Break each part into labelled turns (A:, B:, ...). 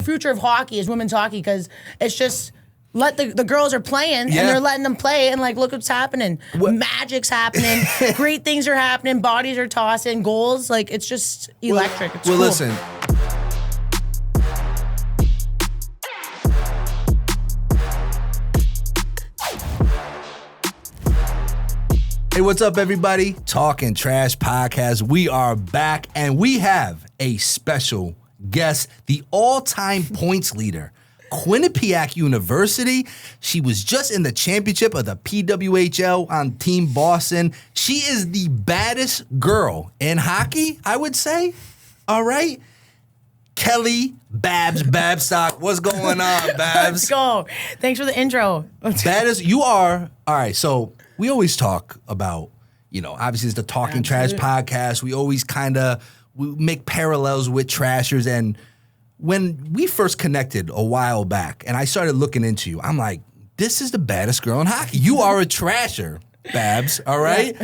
A: future of hockey is women's hockey because it's just let the girls are playing and they're letting them play and like look what's happening. Magic's happening. Great things are happening. Bodies are tossing. Goals. Like it's just electric. It's cool.
B: Listen. Hey, what's up, everybody? Talking Trash Podcast. We are back, and we have a special guest, the all-time points leader, Quinnipiac University. She was just in the championship of the PWHL on Team Boston. She is the baddest girl in hockey, I would say. All right? Kelly Babs Babstock. What's going on, Babs?
A: Let's go. Thanks for the intro.
B: Baddest, you are. All right, so we always talk about, obviously it's the Talking Trash Podcast. We always we make parallels with Trashers. And when we first connected a while back and I started looking into you, I'm like, this is the baddest girl in hockey. You are a Trasher, Babs, all right?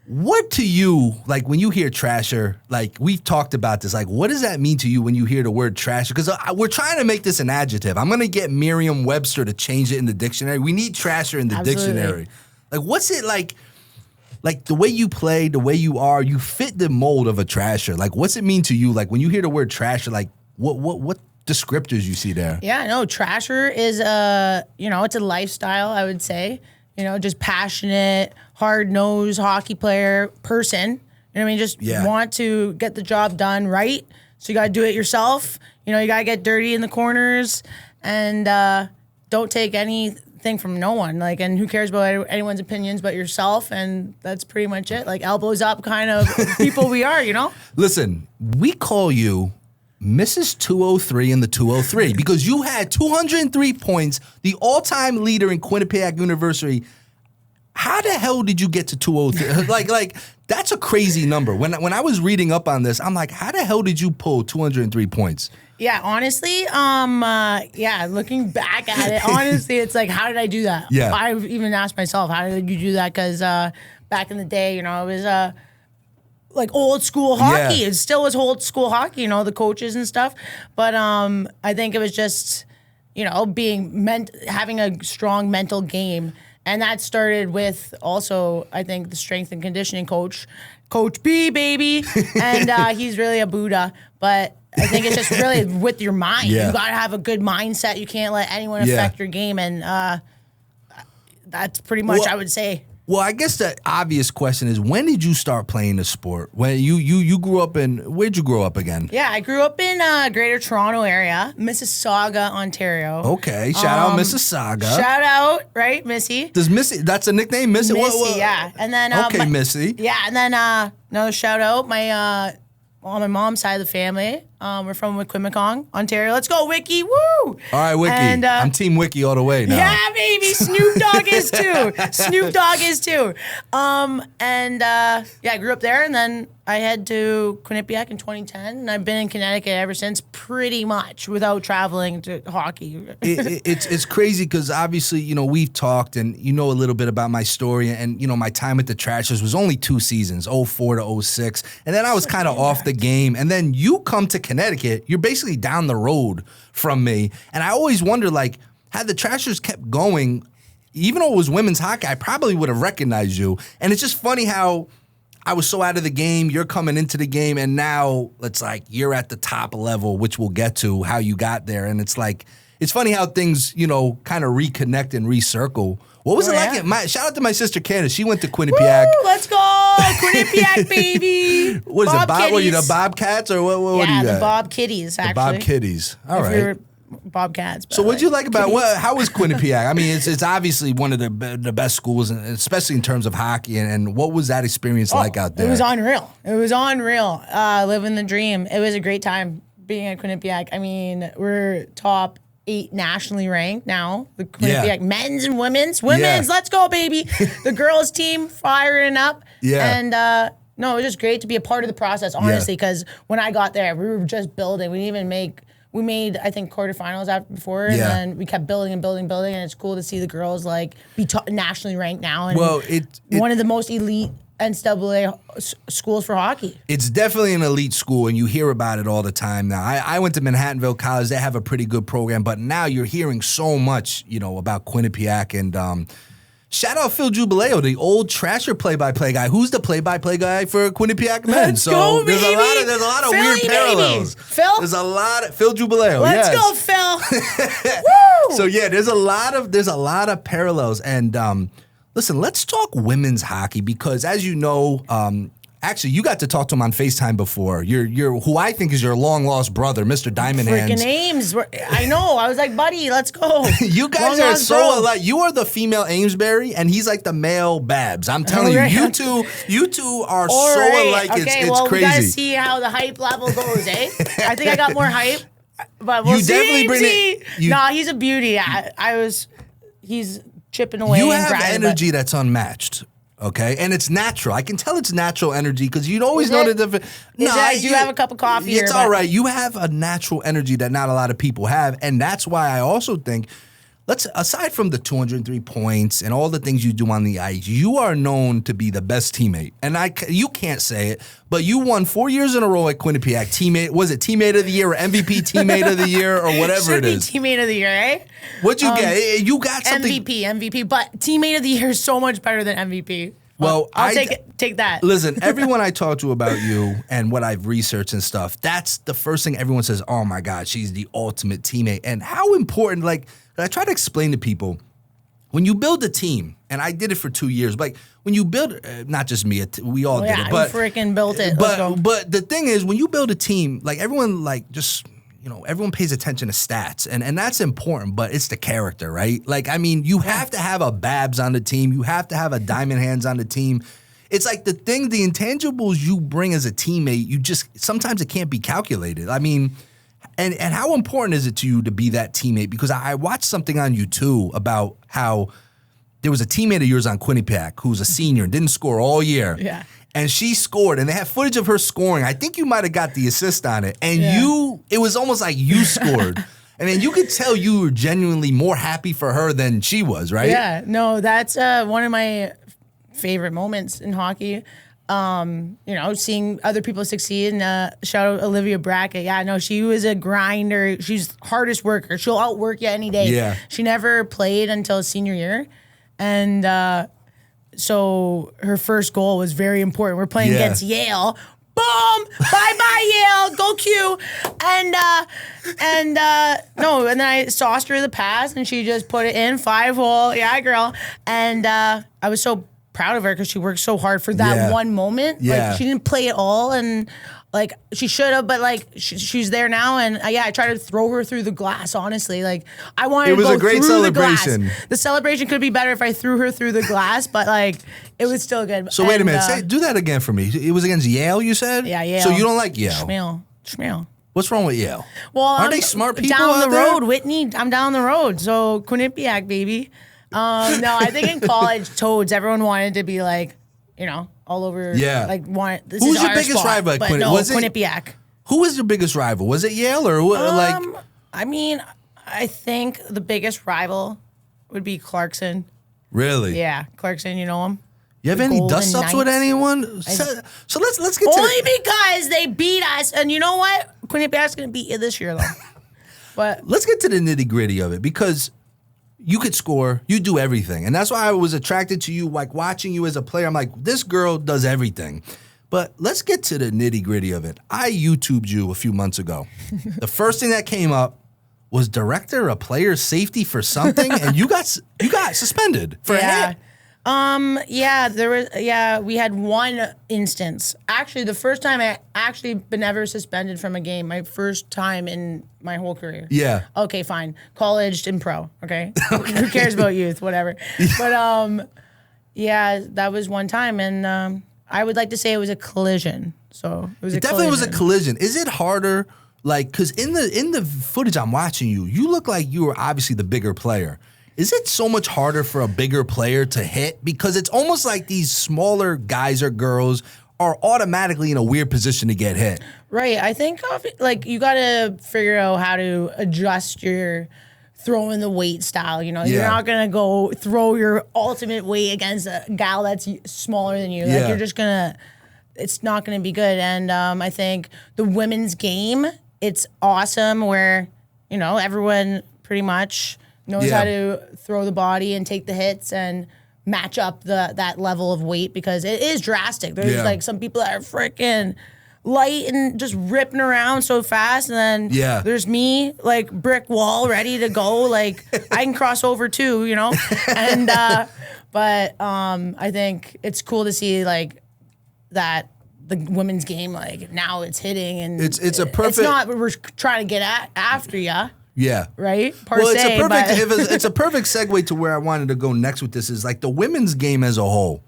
B: What to you, like when you hear Trasher, like we've talked about this, like what does that mean to you when you hear the word Trasher? Because we're trying to make this an adjective. I'm going to get Merriam-Webster to change it in the dictionary. We need Trasher in the dictionary. Like what's it like the way you play, the way you are, you fit the mold of a Trasher. Like what's it mean to you? Like when you hear the word Trasher, like what descriptors you see there?
A: Yeah, no, Trasher is it's a lifestyle, I would say. Just passionate, hard-nosed hockey player person. You know what I mean? Just want to get the job done right. So you got to do it yourself. You got to get dirty in the corners and don't take anything from no one. Like, and who cares about anyone's opinions but yourself? And that's pretty much it. Like elbows up kind of people we are,
B: Listen, we call you Mrs. 203 in the 203 because you had 203 points, the all-time leader in Quinnipiac University. How the hell did you get to 203? like that's a crazy number. When I was reading up on this, I'm like, how the hell did you pull 203 points?
A: Yeah, honestly, looking back at it, honestly, it's like, how did I do that?
B: Yeah.
A: I've even asked myself, how did you do that? Because back in the day, it was like old school hockey.
B: Yeah.
A: It still was old school hockey, the coaches and stuff. But I think it was just, having a strong mental game. And that started with also, I think, the strength and conditioning coach, Coach B, baby. And he's really a Buddha. But I think it's just really with your mind.
B: Yeah.
A: You got to have a good mindset. You can't let anyone affect your game. And that's pretty much, I would say.
B: Well, I guess the obvious question is, when did you start playing the sport? When you grew up where'd you grow up again?
A: Yeah, I grew up in Greater Toronto area, Mississauga, Ontario.
B: Okay, shout out Mississauga.
A: Shout out, right, Missy?
B: Does Missy, that's a nickname, Missy?
A: Missy, yeah. And then
B: Missy.
A: Yeah, and then another shout out, on my mom's side of the family. We're from Quinnipiac, Ontario. Let's go, Wiki! Woo!
B: All right, Wiki. And, I'm Team Wiki all the way now.
A: Yeah, baby. Snoop Dogg is too. I grew up there, and then I head to Quinnipiac in 2010, and I've been in Connecticut ever since, pretty much, without traveling to hockey.
B: It's crazy because obviously, we've talked and a little bit about my story, and my time at the Trashers was only 2 seasons, 04 to 06, and then I was kind of off the game, and then you come to Connecticut, you're basically down the road from me, and I always wonder, like, had the Trashers kept going, even though it was women's hockey, I probably would have recognized you, and it's just funny how I was so out of the game, you're coming into the game, and now it's like you're at the top level, which we'll get to, how you got there. And it's like, it's funny how things, kind of reconnect and recircle. What was it like? Shout out to my sister Candace. She went to Quinnipiac.
A: Woo, let's go! Quinnipiac, baby!
B: What is it, Bob? Were you the Bobcats or what do you got?
A: Yeah, the Bob Kitties, actually.
B: The Bob Kitties. All right.
A: Bobcats.
B: So what'd you like about how was Quinnipiac? I mean, it's obviously one of the best schools, especially in terms of hockey. And what was that experience like out there?
A: It was unreal. Living the dream. It was a great time being at Quinnipiac. I mean, we're top 8 nationally ranked now. The Quinnipiac men's and women's. Let's go, baby. The girls team firing up. Yeah. And no, it was just great to be a part of the process, honestly, because when I got there, we were just building. We made, I think, quarterfinals before, and then we kept building and building, and it's cool to see the girls be nationally ranked now. And one of the most elite NCAA schools for hockey.
B: It's definitely an elite school, and you hear about it all the time now. I went to Manhattanville College. They have a pretty good program, but now you're hearing so much, about Quinnipiac. And shout out Phil Jubileo, the old Trasher play-by-play guy. Who's the play-by-play guy for Quinnipiac men?
A: Let's go,
B: there's
A: baby.
B: There's a lot of
A: Philly,
B: weird parallels.
A: Baby. Phil?
B: There's a lot of Phil Jubileo.
A: Let's
B: yes.
A: go, Phil. Woo!
B: So yeah, there's a lot of parallels. And listen, let's talk women's hockey because, as you know, actually, you got to talk to him on FaceTime before. You're who I think is your long lost brother, Mr. Diamond Hands.
A: Freaking Ames. I know. I was like, buddy, let's go.
B: You guys are so alike. You are the female Amesbury, and he's like the male Babs. I'm telling you, you two are so alike.
A: Okay,
B: it's crazy.
A: We gotta see how the hype level goes, eh? I think I got more hype, but we'll
B: you
A: see.
B: Definitely bring it.
A: Nah, he's a beauty. He's chipping away.
B: You
A: and
B: have
A: grinding,
B: energy that's unmatched. Okay, and it's natural. I can tell it's natural energy because you'd always know the difference.
A: No, I do have a cup of coffee.
B: It's all right. You have a natural energy that not a lot of people have, and that's why I also think, aside from the 203 points and all the things you do on the ice, you are known to be the best teammate. And you can't say it, but you won 4 years in a row at Quinnipiac. Teammate of the year or MVP teammate of the year or whatever it is.
A: Teammate of the year, eh?
B: What'd you get? You got something.
A: MVP. But teammate of the year is so much better than MVP.
B: Well,
A: I'll take that.
B: Listen, everyone I talk to about you and what I've researched and stuff, that's the first thing everyone says, oh my God, she's the ultimate teammate. And how important, I try to explain to people, when you build a team, and I did it for 2 years, but when you build, not just me, we all did it. But
A: you freaking built it.
B: But the thing is, when you build a team, everyone everyone pays attention to stats, and that's important, but it's the character, right? You have to have a Babs on the team. You have to have a Diamond Hands on the team. It's like the intangibles you bring as a teammate, sometimes it can't be calculated. And how important is it to you to be that teammate? Because I watched something on you too about how there was a teammate of yours on Quinnipiac who's a senior and didn't score all year.
A: Yeah.
B: And she scored, and they have footage of her scoring. I think you might have got the assist on it. And it was almost like you scored. And then you could tell you were genuinely more happy for her than she was, right?
A: Yeah, no, that's one of my favorite moments in hockey. Seeing other people succeed, and shout out Olivia Brackett. Yeah, no, she was a grinder. She's hardest worker. She'll outwork you any day.
B: Yeah.
A: She never played until senior year. And so her first goal was very important. We're playing against Yale. Boom! Bye-bye, Yale. Go Q. And then I sauced her the pass, and she just put it in 5-hole. Yeah, girl. And I was so proud of her because she worked so hard for that one moment.
B: Yeah.
A: She didn't play it all, and she should have, but she's there now, and I tried to throw her through the glass. Honestly, I wanted. It was a great celebration. The celebration could be better if I threw her through the glass, but it was still good.
B: So wait a minute, do that again for me. It was against Yale, you said?
A: Yeah, Yale.
B: So you don't like Yale?
A: Schmeal.
B: What's wrong with Yale?
A: Well,
B: aren't they smart people
A: down
B: out
A: the
B: there?
A: road, Whitney? I'm down the road, so Quinnipiac, baby. No, I think in college, Toads, everyone wanted to be all over.
B: Yeah.
A: This
B: Who's
A: is
B: your
A: our
B: biggest
A: spot,
B: rival at
A: but
B: Quinnipiac?
A: No,
B: Was it
A: Quinnipiac.
B: Who was your biggest rival? Was it Yale or
A: I think the biggest rival would be Clarkson.
B: Really?
A: Yeah, Clarkson. You know him.
B: You have any dust ups with anyone? So let's get
A: only because they beat us, and you know what? Quinnipiac's gonna beat you this year, though. But
B: let's get to the nitty gritty of it because you could score, you do everything, and that's why I was attracted to you. Watching you as a player, I'm like, this girl does everything. But let's get to the nitty gritty of it. I YouTubed you a few months ago. The first thing that came up was director of player safety for something, and you got suspended for a hit.
A: We had one instance. Actually, the first time I actually been ever suspended from a game. My first time in my whole career.
B: Yeah.
A: Okay, fine. College and pro. Okay. Who cares about youth? Whatever. But that was one time, and I would like to say it was a collision. So it was
B: definitely was a collision. Is it harder? Because in the footage I'm watching you look like you were obviously the bigger player. Is it so much harder for a bigger player to hit? Because it's almost like these smaller guys or girls are automatically in a weird position to get hit.
A: Right. I think you got to figure out how to adjust your throwing the weight style. You know, you're not gonna go throw your ultimate weight against a gal that's smaller than you. Like you're just gonna. It's not gonna be good. And I think the women's game, it's awesome where everyone pretty much knows how to throw the body and take the hits and match up that level of weight because it is drastic. There's like some people that are freaking light and just ripping around so fast, and then there's me like brick wall ready to go. Like I can cross over too, and but I think it's cool to see like that the women's game, like now it's hitting and
B: it's a perfect.
A: It's not we're trying to get after you.
B: Yeah.
A: Right?
B: It's a perfect segue to where I wanted to go next with this is like the women's game as a whole.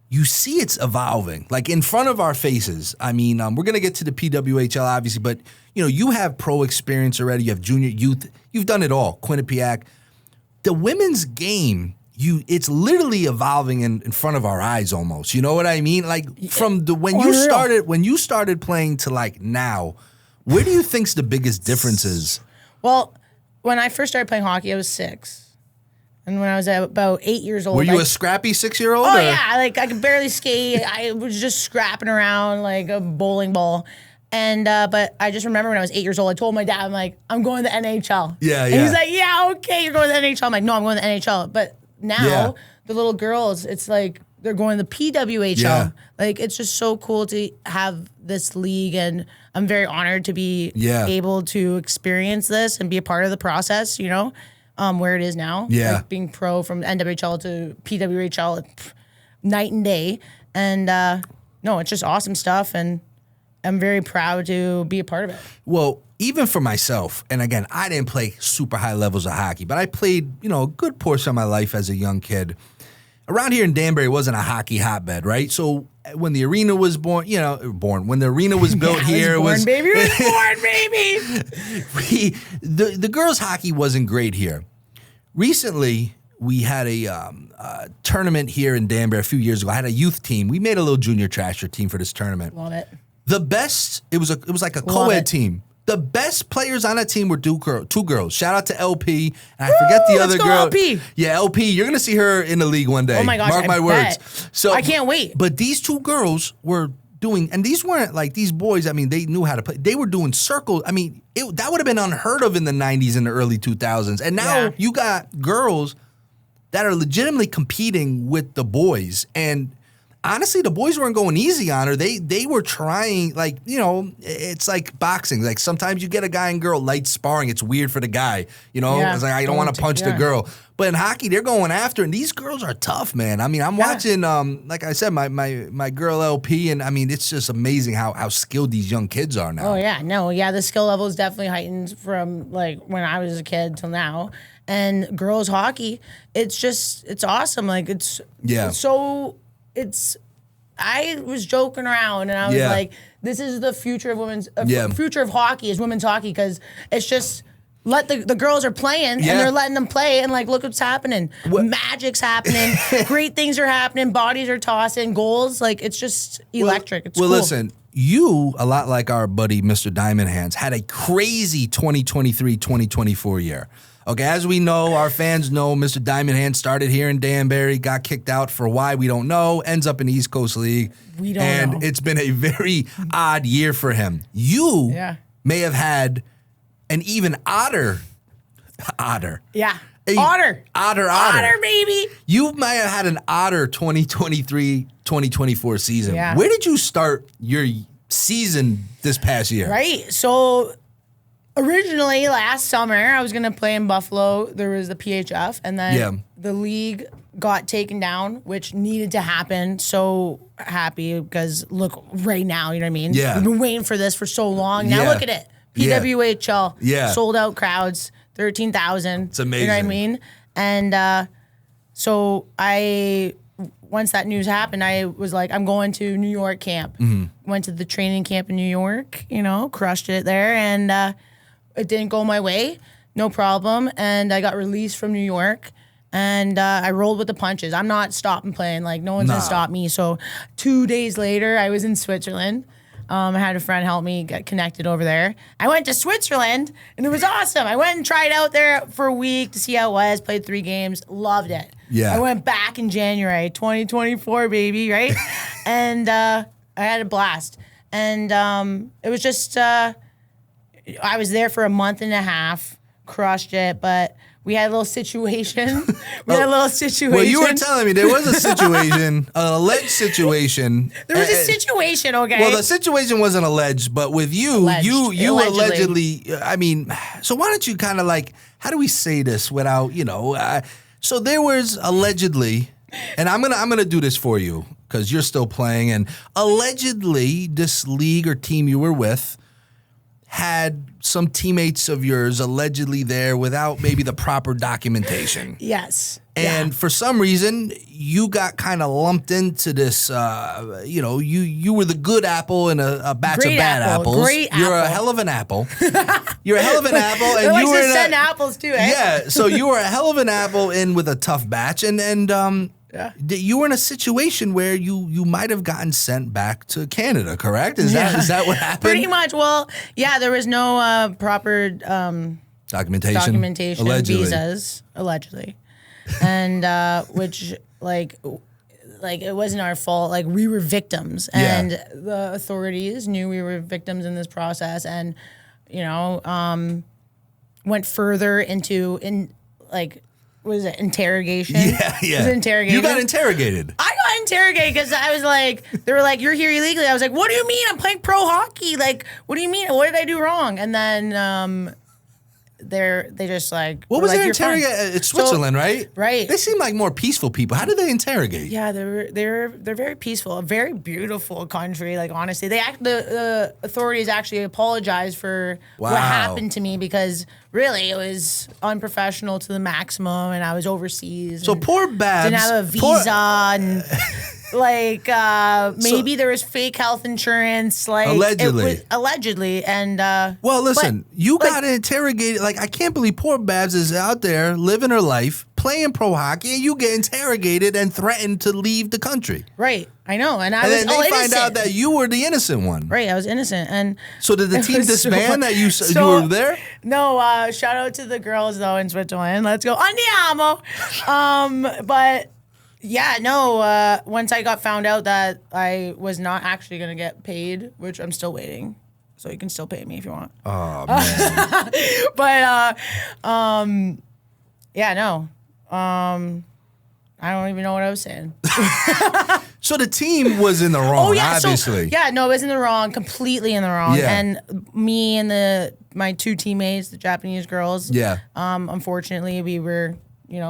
B: You see it's evolving, like in front of our faces. I mean, we're going to get to the PWHL, obviously, but, you have pro experience already. You have junior youth. You've done it all, Quinnipiac. The women's game, it's literally evolving in front of our eyes almost. You know what I mean? Like from when you started playing to like now, where do you think's the biggest differences?
A: Well, when I first started playing hockey, I was 6. And when I was about 8 years old.
B: Were you a scrappy 6-year-old?
A: Oh, yeah. Like, I could barely skate. I was just scrapping around like a bowling ball. And, but I just remember when I was 8 years old, I told my dad, I'm like, I'm going to the NHL.
B: Yeah,
A: And he's like, yeah, okay, you're going to the NHL. I'm like, no, I'm going to the NHL. But now, the little girls, it's like, they're going to the PWHL.
B: Yeah.
A: Like, it's just so cool to have this league, and I'm very honored to be able to experience this and be a part of the process, where it is now.
B: Yeah.
A: Like being pro from NWHL to PWHL, night and day. And no, it's just awesome stuff, and I'm very proud to be a part of it.
B: Well, even for myself, and again, I didn't play super high levels of hockey, but I played, a good portion of my life as a young kid. Around here in Danbury, it wasn't a hockey hotbed, right? So when the arena was born, when the arena was built here,
A: it was born, baby.
B: The girls' hockey wasn't great here. Recently, we had a tournament here in Danbury a few years ago. I had a youth team. We made a little junior trasher team for this tournament.
A: Love it.
B: The best, it was like a co-ed team. The best players on that team were two girls. Shout out to LP. And I forget the other girl.
A: LP.
B: Yeah, LP. You're going to see her in the league one day.
A: Oh my gosh,
B: Mark my words. So
A: I can't wait.
B: But these two girls were doing, and these weren't like these boys. I mean, they knew how to play. They were doing circles. I mean, that would have been unheard of in the 90s and the early 2000s. And now you got girls that are legitimately competing with the boys. And honestly, the boys weren't going easy on her. They were trying, like, it's like boxing. Like sometimes you get a guy and girl light sparring. It's weird for the guy, It's like, I don't want to punch the girl. But in hockey, they're going after, and these girls are tough, man. I mean, I'm watching, like I said, my girl LP, and I mean, it's just amazing how skilled these young kids are now.
A: Oh yeah, the skill level is definitely heightened from like when I was a kid till now. And girls hockey, it's awesome. Like I was joking around, and I was like, this is the future of future of hockey is women's hockey, because it's just the girls are playing and they're letting them play, and like, look what's happening. Magic's happening. Great things are happening. Bodies are tossing. Goals. Like, it's just electric. It's cool.
B: Listen, you, a lot like our buddy Mr. Diamond Hands, had a crazy 2023-2024 year. Okay, as we know, our fans know, Mr. Diamond Hands started here in Danbury, got kicked out for why we don't know, ends up in the East Coast League.
A: We don't know.
B: And it's been a very odd year for him. You may have had an even odder.
A: Yeah. Otter, baby.
B: You might have had an odder 2023-2024 season.
A: Yeah.
B: Where did you start your season this past year?
A: Right. So originally last summer, I was going to play in Buffalo. There was the PHF, and then the league got taken down, which needed to happen. So happy, because look, right now, you know what I mean?
B: Yeah.
A: We've been waiting for this for so long. Now look at it. PWHL, sold out crowds. 13,000.
B: It's amazing.
A: You know what I mean? And so once that news happened, I was like, I'm going to New York camp. Mm-hmm. Went to the training camp in New York, crushed it there. And it didn't go my way. No problem. And I got released from New York. And I rolled with the punches. I'm not stopping playing. Like, no one's going to stop me. So 2 days later, I was in Switzerland. I had a friend help me get connected over there. I went to Switzerland, and it was awesome. I went and tried out there for a week to see how it was, played 3 games, loved it.
B: Yeah.
A: I went back in January, 2024, baby, right? And I had a blast. And it was just, I was there for a month and a half, crushed it, but we had a little situation.
B: Well, you were telling me there was a situation, an alleged situation.
A: There was a situation, okay?
B: Well, the situation wasn't alleged, but with you, you allegedly, I mean, so why don't you kind of like, how do we say this without, so there was allegedly, and I'm gonna do this for you because you're still playing, and allegedly this league or team you were with had some teammates of yours allegedly there without maybe the proper documentation.
A: Yes.
B: And for some reason, you got kind of lumped into this, you were the good apple in a batch of bad apples.
A: Great apple.
B: You're a hell of an apple. You're a hell of an apple. And
A: you were to send apples too, eh?
B: Yeah, so you were a hell of an apple in with a tough batch. And you were in a situation where you might have gotten sent back to Canada, correct? Is that what happened?
A: Pretty much. Well, yeah, there was no proper
B: documentation, allegedly.
A: Visas, allegedly, and which like it wasn't our fault. Like we were victims, and the authorities knew we were victims in this process, and went further into was it interrogation?
B: Yeah.
A: Was it interrogation?
B: You got interrogated.
A: I got interrogated because I was like, they were like, you're here illegally. I was like, what do you mean? I'm playing pro hockey. Like, what do you mean? What did I do wrong? And then they just like,
B: what was their interrogation? It's Switzerland, right?
A: Right.
B: They seem like more peaceful people. How did they interrogate?
A: Yeah, they're very peaceful. A very beautiful country. Like honestly, the authorities actually apologized for what happened to me because really it was unprofessional to the maximum, and I was overseas.
B: So poor Babs
A: didn't have a visa and. Maybe there was fake health insurance, allegedly, and
B: well, listen, you got interrogated. Like I can't believe poor Babs is out there living her life, playing pro hockey, and you get interrogated and threatened to leave the country.
A: Right, I know, and
B: then they find out that you were the innocent one.
A: Right, I was innocent, and
B: so did the team disband that you were there?
A: No, shout out to the girls though in Switzerland. Let's go, andiamo. But. Yeah, no, once I got found out that I was not actually going to get paid, which I'm still waiting, so you can still pay me if you want.
B: Oh, man.
A: But, yeah, no. I don't even know what I was saying.
B: So the team was in the wrong, obviously.
A: It was in the wrong, completely in the wrong.
B: Yeah.
A: And me and my 2 teammates, the Japanese girls, unfortunately, we were...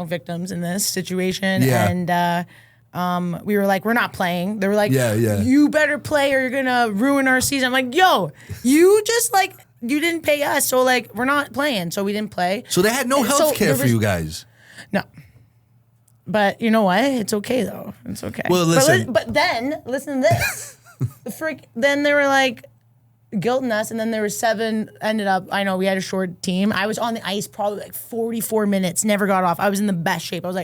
A: victims in this situation.
B: Yeah.
A: And we were like, we're not playing. They were like,
B: yeah.
A: You better play or you're going to ruin our season. I'm like, yo, you just you didn't pay us. So we're not playing. So we didn't play.
B: So they had no health care for you guys.
A: No. But you know what? It's okay though. It's okay.
B: Well, listen.
A: But then, listen to this. Then they were like, guilting us, and then there were 7 ended up. I know we had a short team. I was on the ice probably 44 minutes, never got off. I was in the best shape. I was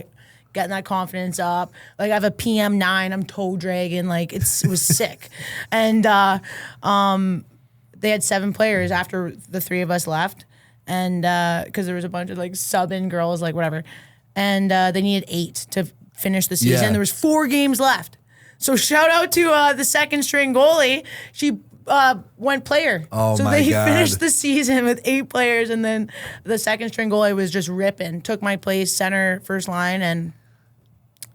A: getting that confidence up. I have a PM9. I'm toe dragging. It was sick, and they had 7 players after the 3 of us left, and because there was a bunch of sub-in girls, whatever, and they needed 8 to finish the season.
B: Yeah.
A: There was 4 games left, so shout out to the second string goalie. She went player.
B: Oh,
A: so
B: my
A: they
B: God.
A: finished the season with 8 players, and then the second string goalie was just ripping. Took my place, center, first line, and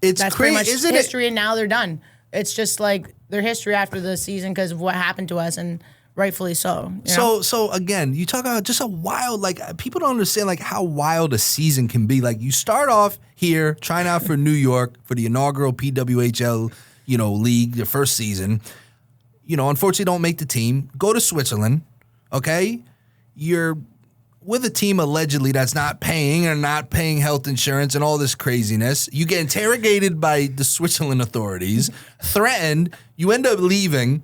B: it's
A: that's
B: crazy,
A: pretty much
B: isn't
A: history.
B: it?
A: And now they're done. It's just their history after the season because of what happened to us, and rightfully so.
B: So again, you talk about just a wild, people don't understand how wild a season can be. You start off here trying out for New York for the inaugural PWHL, league, the first season. Unfortunately don't make the team, go to Switzerland, okay? You're with a team allegedly that's not paying health insurance and all this craziness. You get interrogated by the Switzerland authorities, threatened, you end up leaving.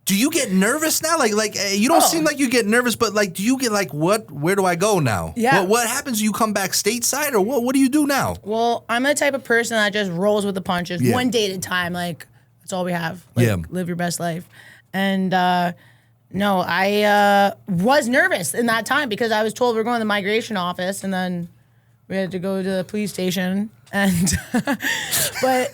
B: Do you get nervous now? You don't seem like you get nervous, but do you get what? Where do I go now?
A: Yeah.
B: What happens? Do you come back stateside or what? What do you do now?
A: Well, I'm the type of person that just rolls with the punches, one day at a time. That's all we have. Live your best life. And no, I was nervous in that time because I was told we're going to the migration office, and then we had to go to the police station. And but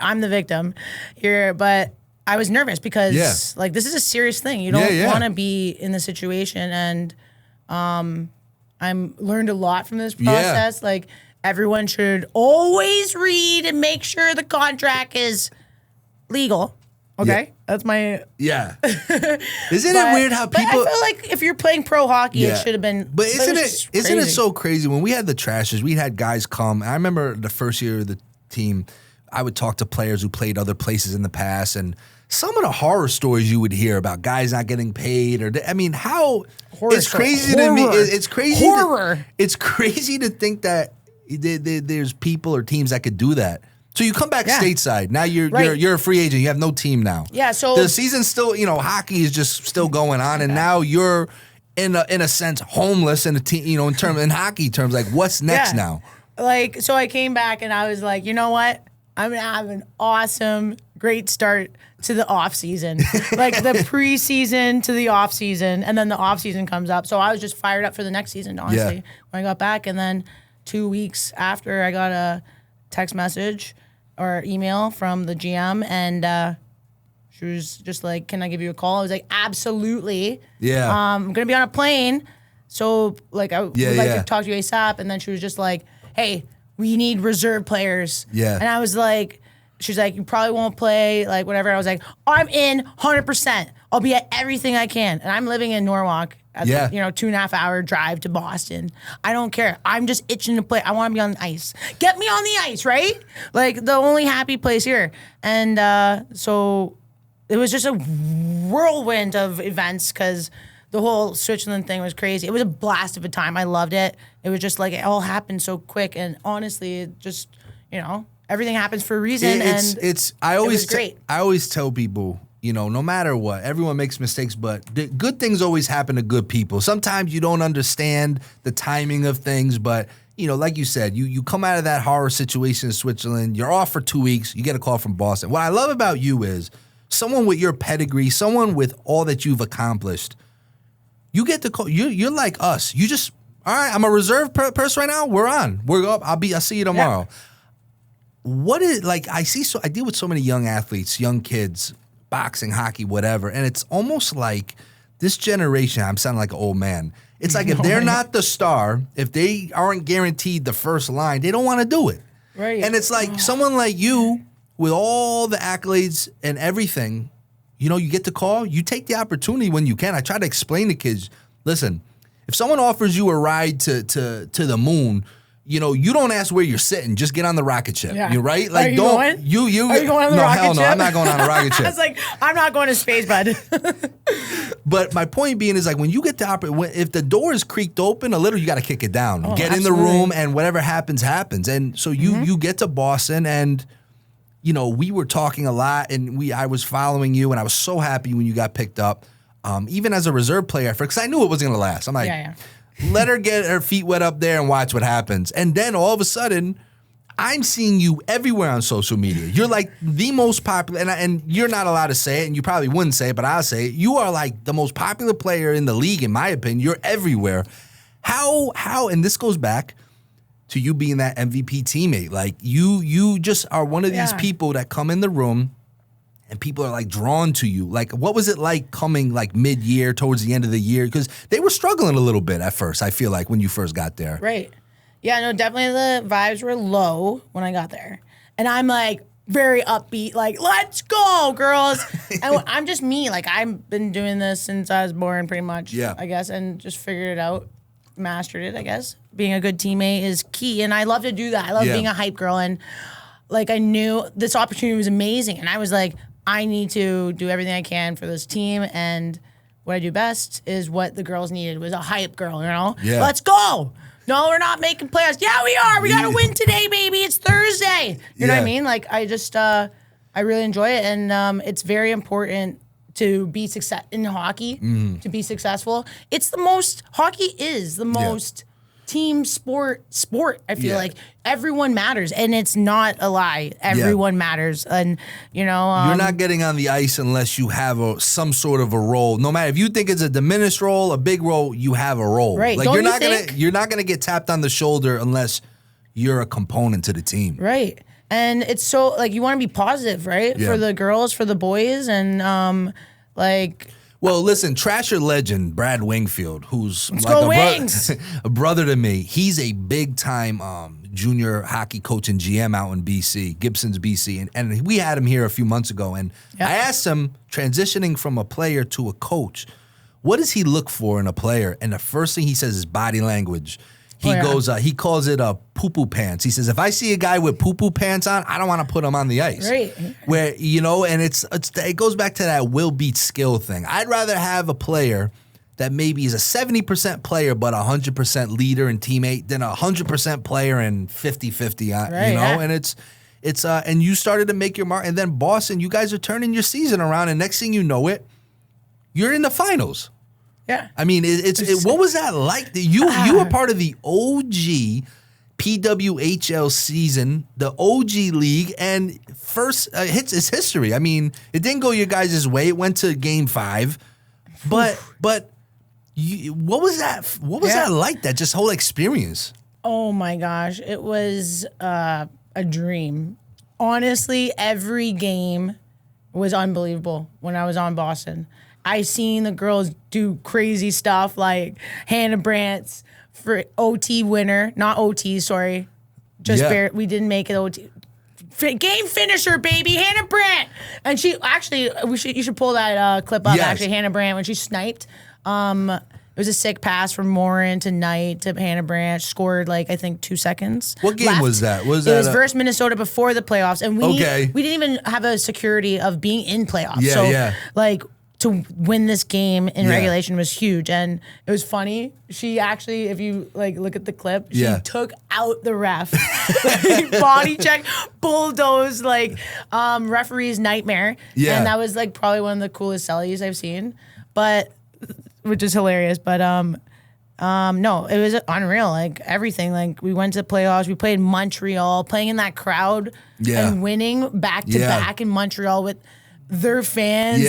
A: I'm the victim here. But I was nervous because like this is a serious thing. You don't want to be in the situation, and I'm learned a lot from this process. Like everyone should always read and make sure the contract is legal. Okay, that's my
B: Isn't it weird how people?
A: But I feel like if you're playing pro hockey, it should have been.
B: But isn't it so crazy when we had the trashers? We had guys come. I remember the first year of the team, I would talk to players who played other places in the past, and some of the horror stories you would hear about guys not getting paid, or I mean, how it's crazy to me. It's crazy. It's crazy to think that there's people or teams that could do that. So you come back stateside. Now you're a free agent. You have no team now.
A: Yeah. So
B: the season's still, hockey is just still going on, and now you're in a sense homeless in a team. In hockey terms, like what's next now?
A: Like, so I came back and I was like, you know what? I'm gonna have an awesome, great start to the off season, like the preseason to the off season, and then the off season comes up. So I was just fired up for the next season, honestly, when I got back. And then 2 weeks after, I got a text message or email from the GM, and she was just like, "Can I give you a call?" I was like, "Absolutely."
B: Yeah.
A: I'm gonna be on a plane, so like I would like to talk to you ASAP. And then she was just like, "Hey, we need reserve players."
B: Yeah.
A: And I was like, she's like, "You probably won't play, like whatever." I was like, "I'm in 100%. I'll be at everything I can." And I'm living in Norwalk. 2.5 hour drive to Boston. I don't care. I'm just itching to play. I want to be on the ice. Get me on the ice, right? Like the only happy place here. And so it was just a whirlwind of events because the whole Switzerland thing was crazy. It was a blast of a time. I loved it. It was just like it all happened so quick. And honestly, it just, everything happens for a reason.
B: I always tell people, no matter what, everyone makes mistakes, but good things always happen to good people. Sometimes you don't understand the timing of things, but, like you said, you come out of that horror situation in Switzerland, you're off for 2 weeks, you get a call from Boston. What I love about you is someone with your pedigree, someone with all that you've accomplished, you get the call. You're like us. You just, all right, I'm a reserve person right now. We're on. We're up. I'll see you tomorrow. Yeah. What is, like, I deal with so many young athletes, young kids, boxing, hockey, whatever. And it's almost like this generation, I'm sounding like an old man. It's like if they're not the star, if they aren't guaranteed the first line, they don't want to do it.
A: Right.
B: And it's like someone like you with all the accolades and everything, you get the call, you take the opportunity when you can. I try to explain to kids, listen, if someone offers you a ride to the moon, you don't ask where you're sitting. Just get on the rocket ship. Yeah. You're right. Like, Are you going on
A: the rocket ship?
B: No, I'm not going on a rocket ship.
A: I was like, I'm not going to space, bud.
B: But my point being is like when you get the if the door is creaked open a little, you got to kick it down. Get in the room, and whatever happens, happens. And so you get to Boston, and we were talking a lot, and I was following you, and I was so happy when you got picked up, even as a reserve player, because I knew it wasn't going to last. I'm like, let her get her feet wet up there and watch what happens. And then all of a sudden, I'm seeing you everywhere on social media. You're like the most popular, and you're not allowed to say it, and you probably wouldn't say it, but I'll say it. You are like the most popular player in the league, in my opinion. You're everywhere. How, and this goes back to you being that MVP teammate. Like you just are one of these people that come in the room and people are like drawn to you. Like, what was it like coming like mid-year towards the end of the year? Because they were struggling a little bit at first, I feel like, when you first got there.
A: Right. Yeah, no, definitely the vibes were low when I got there. And I'm like very upbeat, like, let's go, girls. And I'm just me. Like, I've been doing this since I was born pretty much, I guess, and just figured it out, mastered it, I guess. Being a good teammate is key. And I love to do that. I love being a hype girl. And like, I knew this opportunity was amazing. And I was like, I need to do everything I can for this team, and what I do best is what the girls needed was a hype girl,
B: Yeah.
A: Let's go. No, we're not making playoffs. Yeah, we are. We got to win today, baby. It's Thursday. You know what I mean? Like, I just, I really enjoy it, and it's very important to be in hockey, to be successful. Hockey is the most team sport. I feel like everyone matters, and it's not a lie. Everyone matters, and you're
B: not getting on the ice unless you have some sort of a role. No matter if you think it's a diminished role, a big role, you have a role.
A: Right?
B: Like you're not gonna get tapped on the shoulder unless you're a component to the team.
A: Right. And it's so like you want to be positive, right?
B: Yeah.
A: For the girls, for the boys, and
B: Well, listen, Trasher legend Brad Wingfield, who's a brother to me. He's a big time junior hockey coach and GM out in BC, Gibson's BC, and we had him here a few months ago. And I asked him, transitioning from a player to a coach, what does he look for in a player? And the first thing he says is body language. He he calls it poo-poo pants. He says, if I see a guy with poo-poo pants on, I don't want to put him on the ice.
A: Right.
B: Where, and it goes back to that will beat skill thing. I'd rather have a player that maybe is a 70% player but 100% leader and teammate than a 100% player and 50-50, And it's and you started to make your mark. And then Boston, you guys are turning your season around, and next thing you know it, you're in the finals.
A: Yeah.
B: I mean, what was that like? You were part of the OG PWHL season, the OG league, and first it's history. I mean, it didn't go your guys' way. It went to Game 5, but what was that? What was that like? That just whole experience?
A: Oh my gosh, it was a dream. Honestly, every game was unbelievable when I was on Boston. I seen the girls do crazy stuff like Hannah Brandt's for OT winner, not OT, sorry. We didn't make it OT. Game finisher, baby, Hannah Brandt. And she actually, you should pull that clip up. Yes. Actually, Hannah Brandt when she sniped. It was a sick pass from Morin to Knight to Hannah Brandt. Scored I think 2 seconds.
B: What game
A: left.
B: Was that?
A: It was versus Minnesota before the playoffs, and we didn't even have a security of being in playoffs. To win this game in regulation was huge, and it was funny. She actually, if you look at the clip, she took out the ref, body check, bulldoze, referee's nightmare. Yeah, and that was probably one of the coolest sellies I've seen, which is hilarious. But no, it was unreal. Everything. We went to playoffs. We played in Montreal, playing in that crowd and winning back to back in Montreal with their fans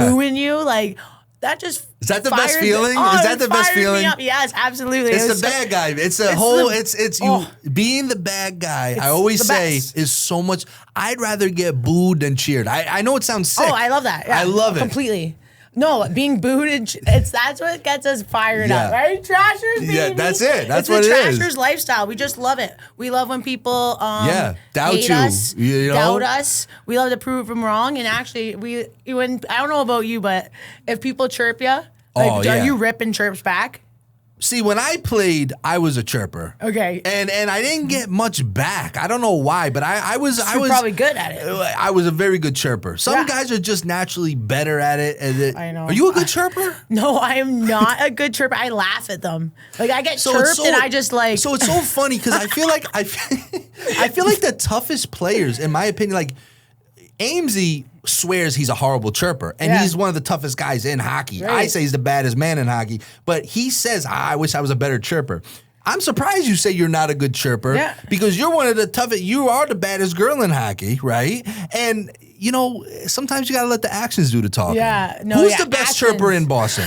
A: booing you. That just
B: is that the best feeling? Is that the best feeling?
A: Yes, absolutely.
B: It's the bad guy. It's the whole. It's you being the bad guy. I always say is so much. I'd rather get booed than cheered. I know it sounds sick.
A: Oh, I love that. Yeah,
B: I love it
A: completely. No, being booed, that's what gets us fired up, right? Trashers, baby.
B: Yeah, that's it. That's
A: what
B: it
A: is. Trashers lifestyle. We just love it. We love when people
B: doubt
A: hate
B: you,
A: us,
B: doubt
A: us. We love to prove them wrong. And actually, I don't know about you, but if people chirp you, are you ripping chirps back?
B: See, when I played, I was a chirper.
A: Okay.
B: And I didn't get much back. I don't know why, but I was
A: probably good at it.
B: I was a very good chirper. Some guys are just naturally better at it.
A: I know.
B: Are you a good chirper?
A: No, I am not a good chirper. I laugh at them. I get chirped and I just So
B: it's so funny because I feel like I feel like the toughest players, in my opinion, Amesy swears he's a horrible chirper, and he's one of the toughest guys in hockey. Right. I say he's the baddest man in hockey, but he says, I wish I was a better chirper. I'm surprised you say you're not a good chirper because you're one of the toughest, you are the baddest girl in hockey, right? And, sometimes you got to let the actions do the talking.
A: Yeah. No,
B: who's the best chirper in Boston?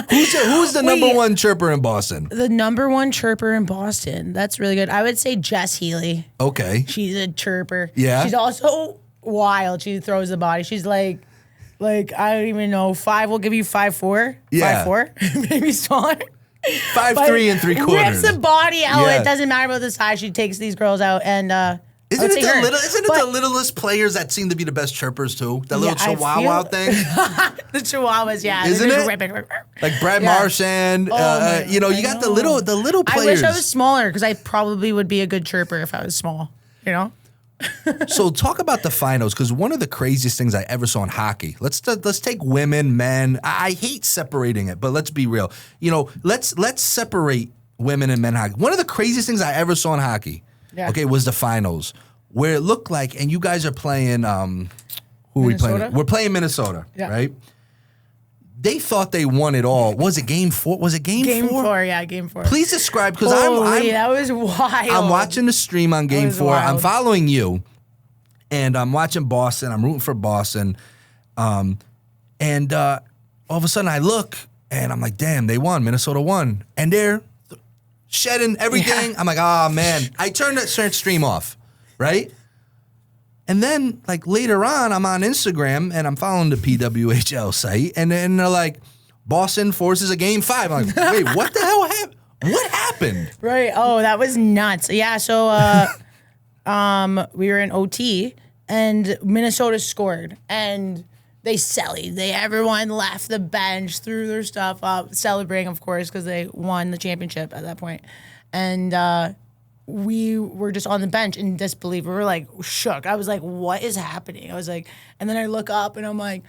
B: Who's the number one chirper in Boston?
A: The number one chirper in Boston. That's really good. I would say Jess Healy.
B: Okay.
A: She's a chirper.
B: Yeah.
A: She's also wild. She throws the body. She's like I don't even know, 5. We'll give you 5'4".
B: Yeah.
A: 5'4", maybe smaller.
B: 5'3" 3/4".
A: Rips the body out. Yeah. It doesn't matter about the size. She takes these girls out, and
B: isn't it the littlest players that seem to be the best chirpers too? That little Chihuahua thing.
A: The Chihuahuas,
B: isn't it? Like Brad Marchand. You got the little players.
A: I wish I was smaller because I probably would be a good chirper if I was small.
B: So talk about the finals, because one of the craziest things I ever saw in hockey. Let's take women, men. I hate separating it, but let's be real. Let's separate women and men hockey. One of the craziest things I ever saw in hockey, was the finals, where it looked like, and you guys are playing. Who are we playing? We're playing Minnesota, right? they thought they won it all. Was it game 4? Was it game 4?
A: Game 4, yeah, game 4.
B: Please describe, because
A: that was wild.
B: I'm watching the stream on game 4.
A: Wild.
B: I'm following you, and I'm watching Boston. I'm rooting for Boston. And all of a sudden I look, and I'm like, damn, they won. Minnesota won. And they're shedding everything. Yeah. I'm like, oh, man. I turned that stream off, right? And then, like, later on, I'm on Instagram, and I'm following the PWHL site, and then they're like, Boston forces a game 5. I'm like, wait, what the hell happened? What happened?
A: Right. Oh, that was nuts. Yeah, so we were in OT, and Minnesota scored, and they sellied. Everyone left the bench, threw their stuff up, celebrating, of course, because they won the championship at that point. And we were just on the bench in disbelief. We were like shook. I was like, what is happening? I was like, and then I look up and I'm like,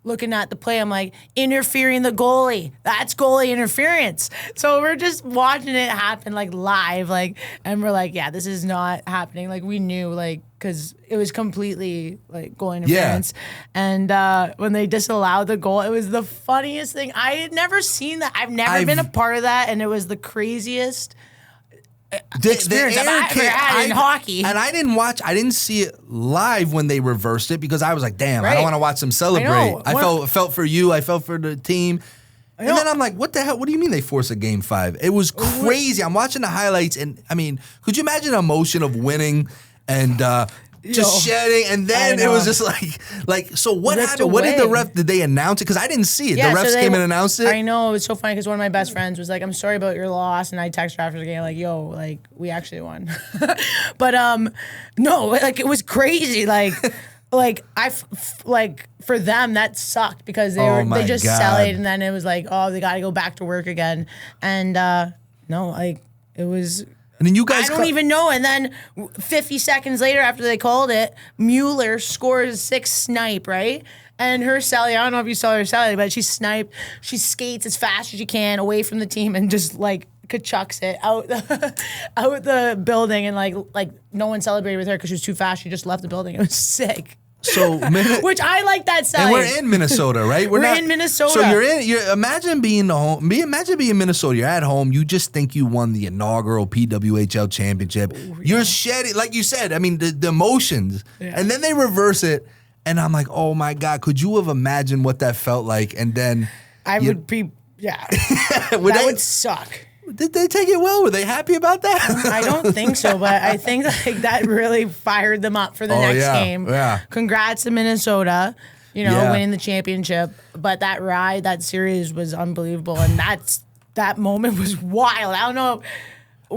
A: looking at the play, I'm like, interfering the goalie. That's goalie interference. So we're just watching it happen like live, like, and we're like, yeah, this is not happening. Like we knew, like, because it was completely like goal interference. Yeah. And when they disallowed the goal, it was the funniest thing. I had never seen that. I've never been a part of that, and it was the craziest experience I've ever had in hockey.
B: And I didn't see it live when they reversed it, because I was like, damn, I don't want to watch them celebrate. I felt for you. I felt for the team. And then I'm like, what the hell? What do you mean they forced a game 5? It was crazy. I'm watching the highlights, and I mean, could you imagine the emotion of winning and just shedding, and then it was just like. So what happened? What did the ref? Did they announce it? Because I didn't see it. Yeah, the refs came and announced it.
A: I know, it was so funny because one of my best friends was like, "I'm sorry about your loss," and I texted her after the game like, "Yo, like we actually won," but no, like it was crazy, like. Like for them that sucked because they just sellied, and then it was like, oh, they got to go back to work again, and no, like it was.
B: And then you guys,
A: I don't even know. And then 50 seconds later, after they called it, Mueller scores 6 snipe, right? And her sally, I don't know if you saw her sally, but she sniped. She skates as fast as she can away from the team and just like chucks it out the building, and like no one celebrated with her because she was too fast. She just left the building. It was sick.
B: So,
A: which I like that side.
B: And we're in Minnesota, right? We're
A: in Minnesota.
B: So imagine being Imagine being Minnesota. You're at home. You just think you won the inaugural PWHL championship. Ooh, yeah. You're shedding, like you said. I mean, the emotions, and then they reverse it, and I'm like, oh my god, could you have imagined what that felt like? And then
A: I would be, yeah, that would suck.
B: Did they take it well? Were they happy about that?
A: I don't think so, but I think like that really fired them up for the next game. Yeah. Congrats to Minnesota, winning the championship. But that series was unbelievable, and that moment was wild. I don't know.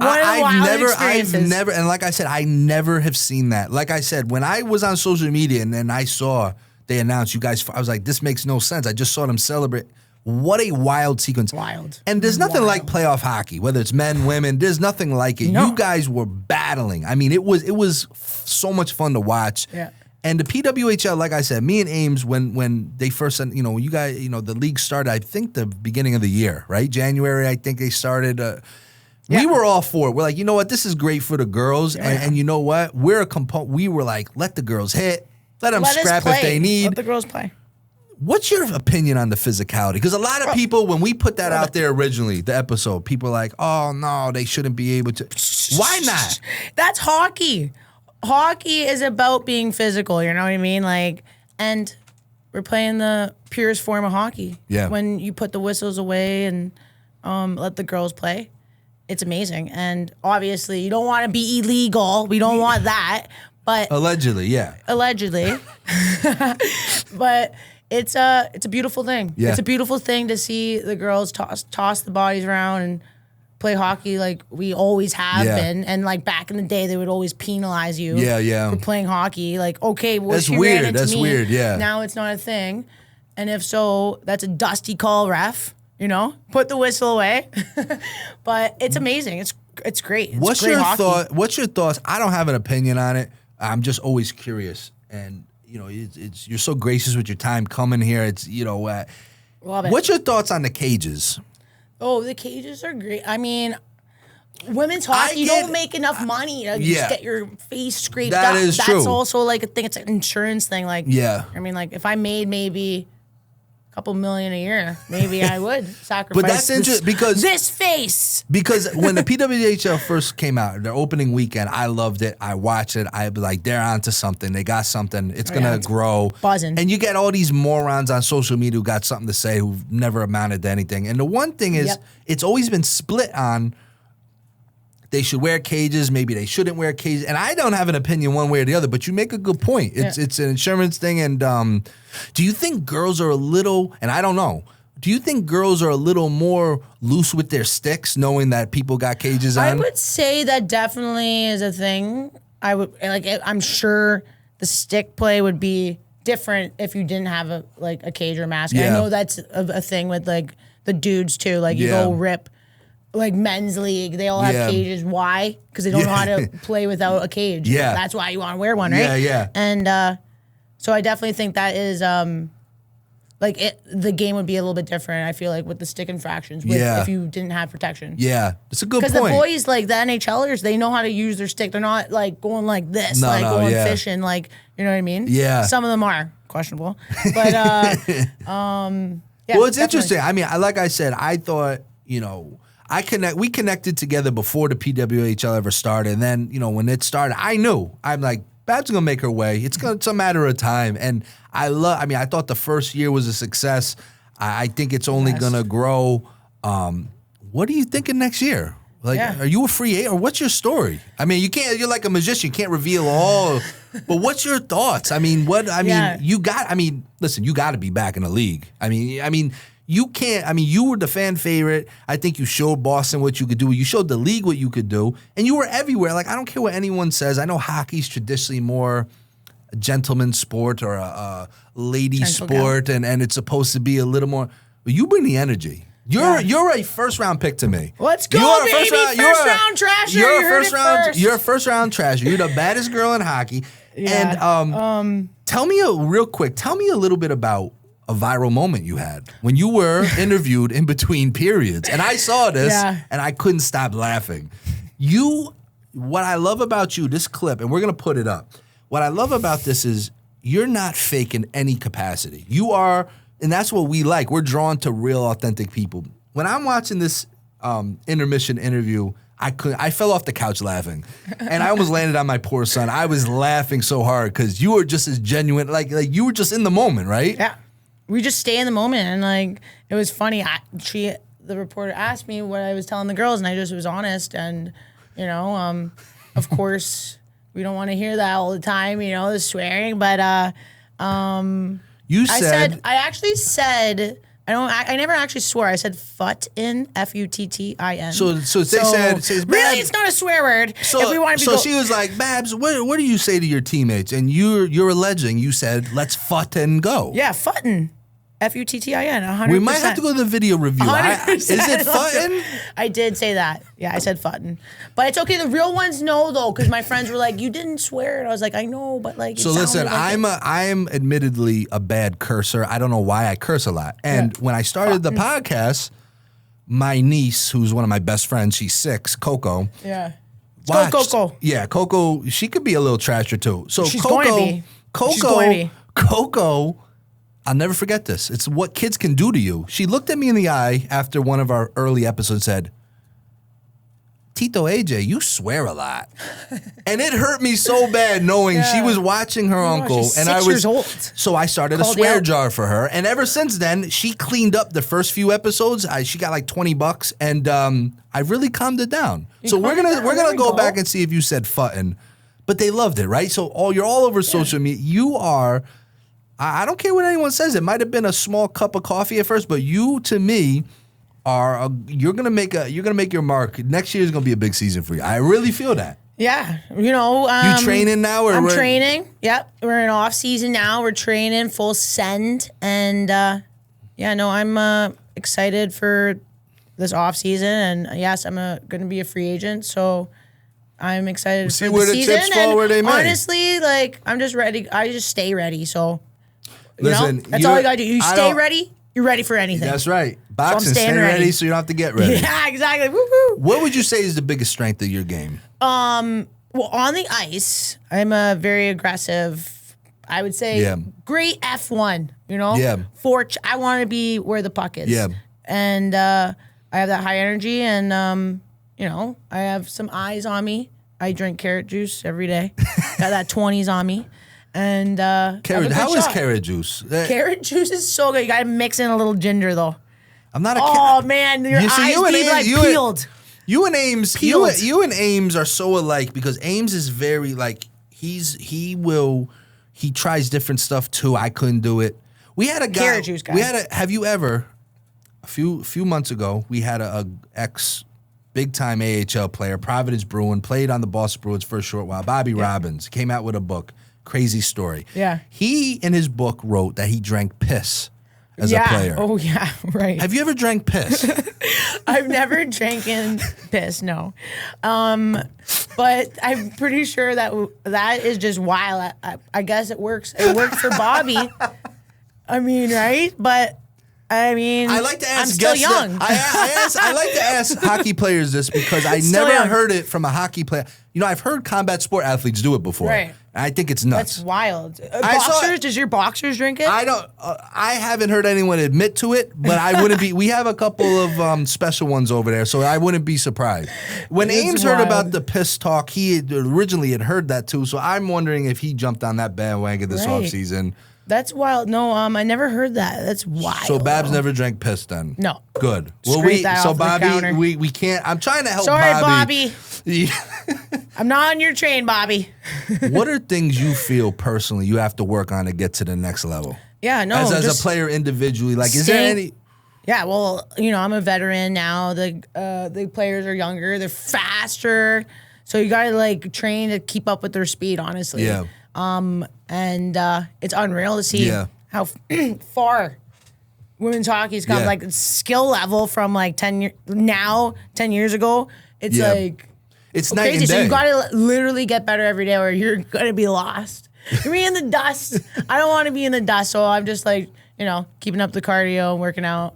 A: I've never, and like I said, I never have seen that. Like I said, when I was on social media and then I saw they announced you guys, I was like, this makes no sense. I just saw them celebrate. What a wild sequence. Wild.
B: And there's nothing like playoff hockey, whether it's men, women, there's nothing like it. No. You guys were battling. I mean, it was so much fun to watch.
A: Yeah.
B: And the PWHL, like I said, me and Ames, when they first, you guys, the league started, I think the beginning of the year, right? January, I think they started. We were all for it. We're like, you know what? This is great for the girls. Yeah. And you know what? We were like, let the girls hit. Let them scrap if they need.
A: Let the girls play.
B: What's your opinion on the physicality? Because a lot of people, when we put that out there originally, the episode, people are like, oh, no, they shouldn't be able to. Why not?
A: That's hockey. Hockey is about being physical, you know what I mean? Like, and we're playing the purest form of hockey.
B: Yeah.
A: When you put the whistles away and let the girls play, it's amazing. And obviously, you don't want to be illegal. We don't want that. But
B: allegedly, yeah.
A: Allegedly. But it's a beautiful thing.
B: Yeah.
A: It's a beautiful thing to see the girls toss the bodies around and play hockey like we always have been. And like back in the day, they would always penalize you for playing hockey. Like, okay, well,
B: that's weird. That's weird, yeah.
A: Now it's not a thing. And if so, that's a dusty call, ref. Put the whistle away. But it's amazing. It's great. It's
B: What's
A: great
B: your
A: hockey.
B: What's your thoughts? I don't have an opinion on it. I'm just always curious. And you're so gracious with your time coming here. It's
A: Love it.
B: What's your thoughts on the cages?
A: Oh, the cages are great. I mean, women's hockey, you don't make enough money to just get your face scraped up.
B: That is true.
A: That's also like a thing. It's an insurance thing. Like,
B: yeah.
A: I mean, like if I made maybe couple million a year, maybe I would sacrifice.
B: But that's interesting because
A: this face.
B: Because when the PWHL first came out, their opening weekend, I loved it. I watched it. I was like, they're onto something. They got something. It's gonna grow.
A: Buzzing.
B: And you get all these morons on social media who got something to say who've never amounted to anything. And the one thing is, it's always been split on. They should wear cages. Maybe they shouldn't wear cages. And I don't have an opinion one way or the other. But you make a good point. It's an insurance thing. And do you think girls are a little? And I don't know. Do you think girls are a little more loose with their sticks, knowing that people got cages on?
A: I would say that definitely is a thing. I'm sure the stick play would be different if you didn't have a cage or mask. Yeah. I know that's a thing with like the dudes too. Like you go rip. Like men's league, they all have cages. Why? Because they don't know how to play without a cage.
B: Yeah,
A: that's why you want to wear one, right?
B: Yeah.
A: And so I definitely think that is the game would be a little bit different. I feel like with the stick infractions, if you didn't have protection.
B: Yeah, it's a good point.
A: Because the boys, like the NHLers, they know how to use their stick. They're not like going like this, going fishing, like you know what I mean?
B: Yeah.
A: Some of them are questionable, but
B: well, it's interesting. I mean, like I said, I thought we connected together before the PWHL ever started. And then, when it started, I'm like, Babs going to make her way. It's a matter of time. And I thought the first year was a success. I think it's only going to grow. What are you thinking next year? Are you a free agent or what's your story? I mean, you're like a magician. You can't reveal all, but what's your thoughts? I mean, listen, you got to be back in the league. I mean, you can't. I mean, you were the fan favorite. I think you showed Boston what you could do. You showed the league what you could do, and you were everywhere. Like I don't care what anyone says. I know hockey's traditionally more a gentleman's sport or a lady sport, and it's supposed to be a little more. But you bring the energy. You're a first round pick to me.
A: Let's go, baby! First round trasher.
B: You're a first round trasher. You're the baddest girl in hockey. Yeah. And tell me a little bit about a viral moment you had when you were interviewed in between periods. And I saw this and I couldn't stop laughing. What I love about you, this clip, and we're going to put it up. What I love about this is you're not fake in any capacity. You are, and that's what we like. We're drawn to real, authentic people. When I'm watching this intermission interview, I fell off the couch laughing, and I almost landed on my poor son. I was laughing so hard because you were just as genuine, like you were just in the moment, right?
A: Yeah. We just stay in the moment, and like it was funny. The reporter asked me what I was telling the girls, and I just was honest. And of course, we don't want to hear that all the time, the swearing. But I actually said I never actually swore. I said futtin, Futtin.
B: So they said
A: really, it's not a swear word.
B: So if we want to she was like, Babs, what do you say to your teammates? And you're alleging you said let's futtin go.
A: Yeah, futtin. Futtin, 100%.
B: We might have to go to the video review. Is it futtin?
A: I did say that. Yeah, I said futtin. But it's okay. The real ones know though, because my friends were like, "You didn't swear," and I was like, "I know, but like."
B: So listen, I'm admittedly a bad cursor. I don't know why I curse a lot. And when I started the podcast, my niece, who's one of my best friends, she's 6, Coco.
A: Yeah.
B: Coco. Yeah, Coco. She could be a little trasher too. So
A: she's going to be.
B: Coco. I'll never forget this. It's what kids can do to you. She looked at me in the eye after one of our early episodes and said, Tito AJ, you swear a lot. And it hurt me so bad knowing she was watching her uncle.
A: She's
B: and
A: 6 years old.
B: So I started a swear jar for her. And ever since then, she cleaned up the first few episodes. She got like $20 and I really calmed it down. So we're gonna go back and see if you said futtin. But they loved it, right? So you're all over social media. You are. I don't care what anyone says. It might have been a small cup of coffee at first, but you, to me, you're gonna make your mark. Next year is gonna be a big season for you. I really feel that.
A: Yeah, you
B: training now?
A: I'm training. Yep, we're in off season now. We're training full send, and I'm excited for this off season. And yes, I'm gonna be a free agent, so I'm excited for the season.
B: Chips fall where they may.
A: Honestly, like I'm just ready. I just stay ready. So. Listen, that's all you gotta do. You stay ready, you're ready for anything.
B: That's right. Boxing, stay ready so you don't have to get ready.
A: Yeah, exactly. Woo-hoo.
B: What would you say is the biggest strength of your game?
A: Well, on the ice, I'm a very aggressive I would say great F1, you know?
B: Yeah.
A: I want to be where the puck is.
B: Yeah.
A: And I have that high energy and, you know, I have some eyes on me. I drink carrot juice every day. Got that 20s on me. And
B: carrot, how is carrot juice?
A: Carrot juice is so good. You got to mix in a little ginger, though.
B: I'm not a
A: man, your eyes be like peeled.
B: You and Ames, you and Ames are so alike because Ames is very like he tries different stuff too. I couldn't do it. We had a guy.
A: Carrot juice guy.
B: Have you ever? A few months ago, we had a ex big time AHL player, Providence Bruin, played on the Boston Bruins for a short while. Bobby Robbins came out with a book. Crazy story.
A: Yeah.
B: He in his book wrote that he drank piss as a player.
A: Oh yeah, right.
B: Have you ever drank piss?
A: I've never drank piss, no. But I'm pretty sure that is just wild. I guess it works. It worked for Bobby. I mean, right? But I mean,
B: I like to ask
A: I'm still young.
B: I like to ask hockey players this because I never heard it from a hockey player. You know, I've heard combat sport athletes do it before.
A: Right.
B: I think it's nuts.
A: That's wild. Boxers? Does your boxers drink it?
B: I don't. I haven't heard anyone admit to it, but I wouldn't be. We have a couple of special ones over there, so I wouldn't be surprised. When Ames heard about the piss talk, he originally had heard that too. So I'm wondering if he jumped on that bandwagon this offseason.
A: That's wild. No, I never heard that. That's wild.
B: So Babs never drank piss then?
A: No.
B: Good.
A: Scrape that off
B: Bobby,
A: the counter.
B: we can't. I'm trying to help
A: Sorry,
B: Bobby.
A: I'm not on your train, Bobby.
B: What are things you feel personally you have to work on to get to the next level?
A: Yeah, no.
B: As a player individually, like, is there any?
A: Yeah, well, you know, I'm a veteran now. The players are younger. They're faster. So you got to, like, train to keep up with their speed, honestly.
B: Yeah.
A: And it's unreal to see how far women's hockey's come. Like skill level from like 10 years ago. It's like
B: it's night
A: crazy.
B: and day.
A: So you got to literally get better every day, or you're gonna be lost. You're be in the dust. I don't want to be in the dust, so I'm just like, you know, keeping up the cardio, working out,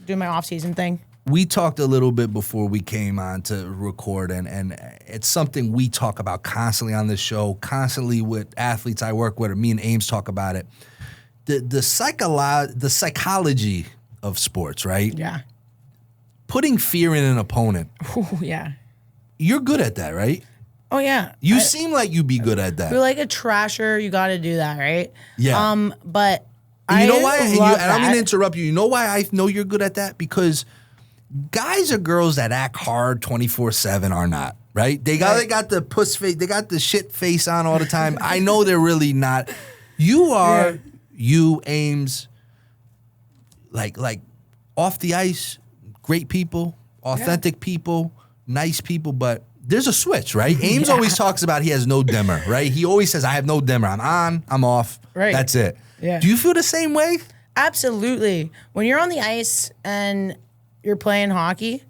A: doing my off season thing.
B: We talked a little bit before we came on to record, and it's something we talk about constantly on this show, constantly with athletes I work with, or me and Ames talk about it. The psychology of sports, right?
A: Yeah.
B: Putting fear in an opponent.
A: Ooh, yeah.
B: You're good at that, right?
A: Oh, yeah.
B: You seem like you'd be good at that.
A: You're like a trasher. You got to do that, right?
B: Yeah.
A: But
B: and you know why? And I don't mean to interrupt you. You know why I know you're good at that? Because guys or girls that act hard 24/7 are not, right? They got the puss face, they got the shit face on all the time. I know they're really not. You are, you, Ames, like off the ice, great people, authentic people, nice people, but there's a switch, right? Ames always talks about he has no dimmer, right? He always says, I have no dimmer. I'm on, I'm off.
A: Right.
B: That's it.
A: Yeah.
B: Do you feel the same way?
A: Absolutely. When you're on the ice and you're playing hockey,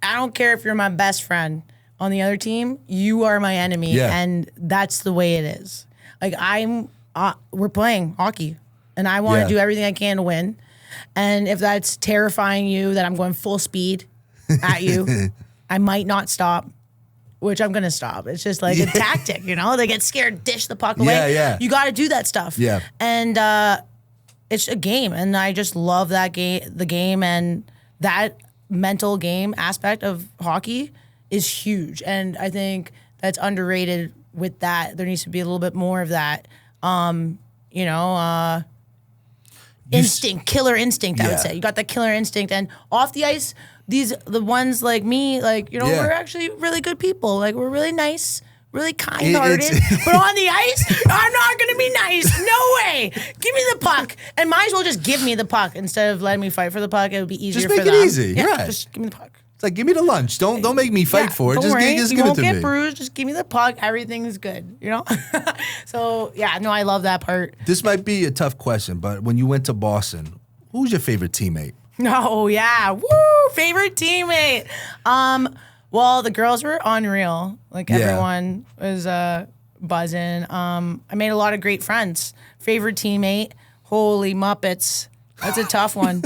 A: I don't care if you're my best friend on the other team, you are my enemy.
B: Yeah.
A: And that's the way it is. Like we're playing hockey and I want to do everything I can to win. And if that's terrifying you, that I'm going full speed at you, I might not stop, which I'm going to stop. It's just like a tactic, you know? They get scared, dish the puck away.
B: Yeah.
A: You got to do that stuff.
B: Yeah.
A: And it's a game, and I just love that the game, and that mental game aspect of hockey is huge. And I think that's underrated with that. There needs to be a little bit more of that, instinct, killer instinct, I would say. You got that killer instinct. And off the ice, the ones like me, like, you know, we're actually really good people. Like, we're really nice, really kind-hearted. But on the ice, I'm not going to be nice. No way. Give me the puck. And might as well just give me the puck. Instead of letting me fight for the puck, it would be easier for them.
B: Just make it easy.
A: Yeah,
B: right.
A: Just give me the puck.
B: It's like, give me the lunch. Don't make me fight for it. Just give it to me.
A: You won't get bruised. Just give me the puck. Everything's good, you know? So, yeah, no, I love that part.
B: This might be a tough question, but when you went to Boston, who was your favorite teammate?
A: Oh, yeah. Woo! Favorite teammate. Well, the girls were unreal. Like, everyone was buzzing. I made a lot of great friends. Favorite teammate. Holy Muppets. That's a tough one.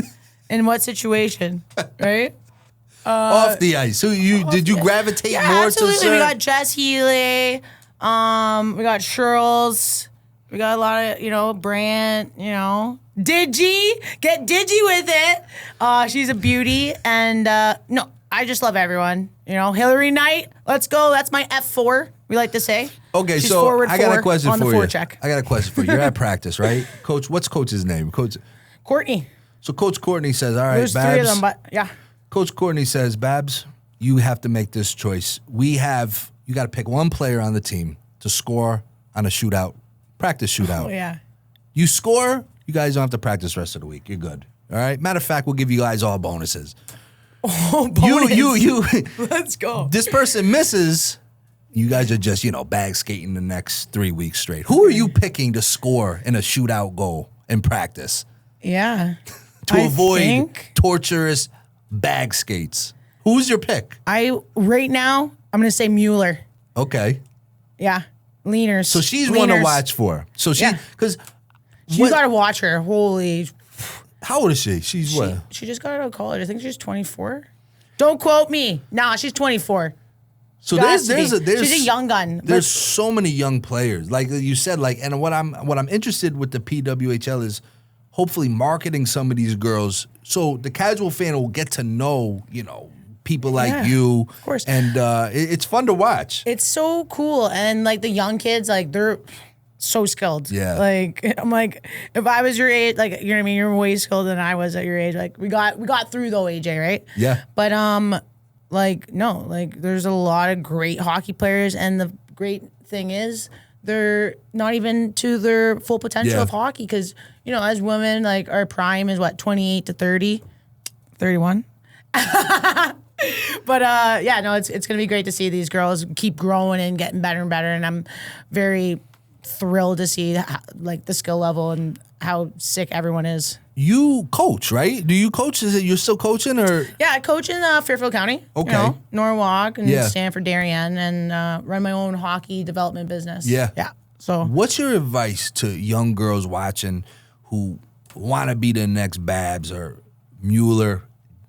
A: In what situation, right?
B: Off the ice. So did you gravitate more
A: absolutely.
B: to?
A: We got Jess Healy. We got Shirls. We We got a lot of, Brant, Digi. Get Digi with it. She's a beauty. And, no, I just love everyone. Hillary Knight, let's go. That's my F4, we like to say.
B: Okay,
A: She's
B: so I got a question
A: on
B: for
A: the
B: you.
A: forecheck.
B: I got a question for you. You're at practice, right? Coach, what's Coach's name?
A: Courtney.
B: So Coach Courtney says, all right,
A: There's
B: Babs.
A: 3 of them, but yeah.
B: Coach Courtney says, Babs, you have to make this choice. You got to pick one player on the team to score on a shootout, practice shootout.
A: Oh, yeah.
B: You score, you guys don't have to practice the rest of the week. You're good. All right? Matter of fact, we'll give you guys all bonuses.
A: Oh, bonus.
B: You.
A: Let's go.
B: This person misses, you guys are just, bag skating the next 3 weeks straight. Who are you picking to score in a shootout goal in practice?
A: Yeah.
B: To avoid torturous bag skates. Who's your pick?
A: Right now, I'm going to say Mueller.
B: Okay.
A: Yeah. Leaners.
B: So she's one to watch for. So because
A: you got to watch her. Holy.
B: How old is she? She's what?
A: She just got out of college. I think she's 24. Don't quote me. Nah, she's 24.
B: So there's
A: she's a young gun.
B: There's so many young players, like you said, and what I'm interested with the PWHL is hopefully marketing some of these girls so the casual fan will get to know, people like you.
A: Of course.
B: And it's fun to watch.
A: It's so cool. And the young kids, they're so skilled.
B: Yeah.
A: I'm if I was your age, you know what I mean? You're way skilled than I was at your age. We got through though, AJ, right?
B: Yeah.
A: But no, there's a lot of great hockey players, and the great thing is they're not even to their full potential of hockey because, as women, our prime is 28 to 30, 31. But it's gonna be great to see these girls keep growing and getting better and better, and I'm very thrilled to see the skill level and how sick everyone is.
B: You coach, right? Do you coach? Is it you're still coaching or?
A: Yeah, I coach in Fairfield County.
B: Okay.
A: Norwalk and Stanford, Darien, and run my own hockey development business.
B: Yeah.
A: Yeah. So
B: what's your advice to young girls watching who want to be the next Babs or Mueller,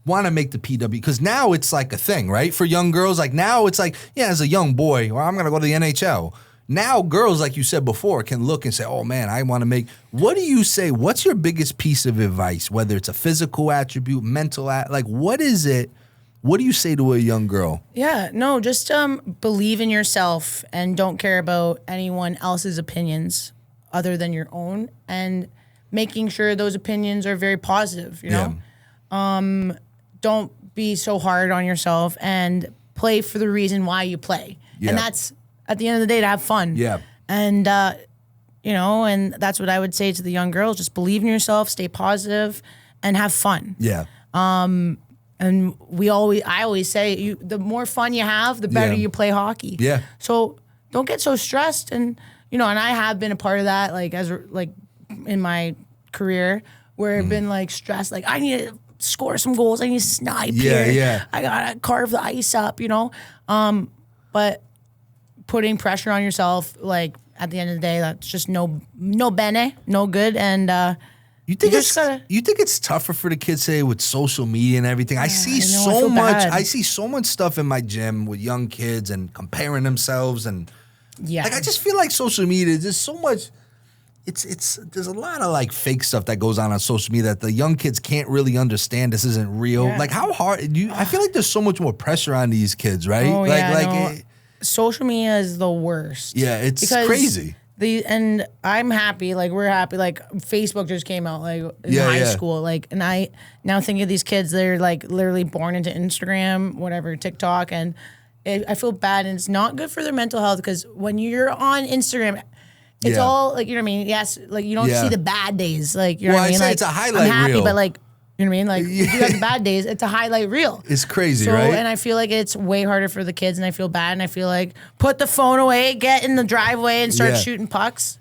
B: want to make the PW? Because now it's a thing, right? For young girls, now it's as a young boy, well, I'm going to go to the NHL. Now girls, like you said before, can look and say, oh, man, I want to make. What do you say? What's your biggest piece of advice, whether it's a physical attribute, mental, what is it? What do you say to a young girl?
A: Yeah, no, just believe in yourself and don't care about anyone else's opinions other than your own, and making sure those opinions are very positive, Don't be so hard on yourself and play for the reason why you play. Yeah. And that's, at the end of the day, to have fun.
B: Yeah.
A: And, and that's what I would say to the young girls. Just believe in yourself, stay positive, and have fun.
B: Yeah.
A: And I always say, the more fun you have, the better you play hockey.
B: Yeah.
A: So don't get so stressed. And, and I have been a part of that, in my career, where I've been stressed, I need to score some goals. I need to snipe here.
B: Yeah.
A: I gotta carve the ice up, But putting pressure on yourself, at the end of the day, that's just no bene, no good. And
B: you think it's tougher for the kids today with social media and everything? I see
A: I
B: see so much stuff in my gym with young kids and comparing themselves, and I just feel like social media is just so much. There's a lot of fake stuff that goes on social media that the young kids can't really understand. This isn't real.
A: Yeah.
B: How hard I feel like there's so much more pressure on these kids, right?
A: Oh, social media is the worst.
B: Yeah, it's crazy.
A: And I'm happy, we're happy. Facebook just came out in high school. And I now think of these kids, they're literally born into Instagram, whatever, TikTok, and I feel bad, and it's not good for their mental health, because when you're on Instagram, it's all you know what I mean? Yes, you don't see the bad days. You know what I mean?
B: It's a highlight
A: I'm happy,
B: reel.
A: but you know what I mean? If you have the bad days, it's a highlight reel.
B: It's crazy, right?
A: And I feel it's way harder for the kids, and I feel bad, and I feel put the phone away, get in the driveway, and start shooting pucks.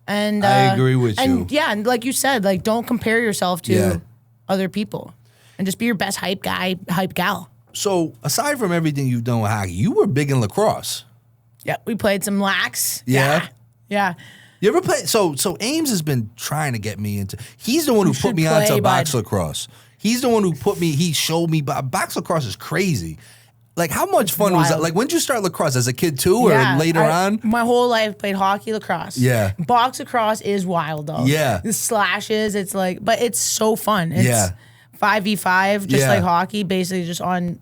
A: And
B: I agree with you.
A: And like you said, don't compare yourself to other people, and just be your best hype guy, hype gal.
B: So aside from everything you've done with hockey, you were big in lacrosse.
A: Yeah, we played some lax.
B: Yeah.
A: Yeah.
B: You ever play? So Ames has been trying to get me into. He's the one who put me onto box lacrosse. He's the one who he showed me. Box lacrosse is crazy. Like, how much fun was that? Like, when did you start lacrosse? As a kid, too, or later on?
A: My whole life played hockey, lacrosse.
B: Yeah.
A: Box lacrosse is wild, though.
B: Yeah.
A: The slashes, it's like, but it's so fun. It's 5v5, just like hockey, basically just on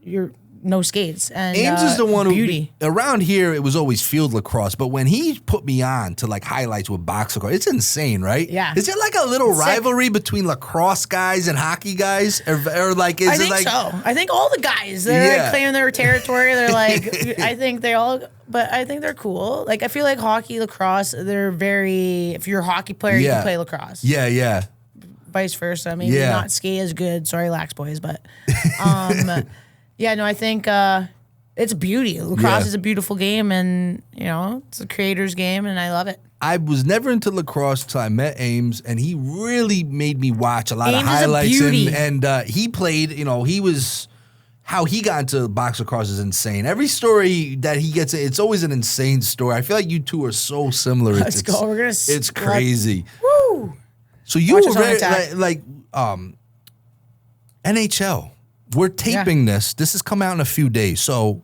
A: your no skates. And
B: Ames is the one
A: beauty.
B: who, around here, it was always field lacrosse, but when he put me on to like highlights with box lacrosse, it's insane, right?
A: Yeah.
B: Is there like a little rivalry between lacrosse guys and hockey guys? Or like, is
A: I
B: it
A: think
B: like.
A: so. I think all the guys, they're like claiming their territory. They're like, I think they all, but I think they're cool. Like, I feel like hockey, lacrosse, they're very, if you're a hockey player, you can play lacrosse.
B: Yeah, yeah.
A: Vice versa. Maybe not skate as good. Sorry, Lax boys, but yeah, no, I think it's beauty. Lacrosse is a beautiful game, and you know, it's a creator's game, and I love it.
B: I was never into lacrosse till I met Ames, and he really made me watch a lot of highlights.
A: Is a beauty.
B: And he played, you know, how he got into box lacrosse is insane. Every story that he gets, it's always an insane story. I feel like you two are so similar.
A: Let's go. We're gonna.
B: It's crazy.
A: Woo!
B: So you were very like NHL. We're taping this. This has come out in a few days, so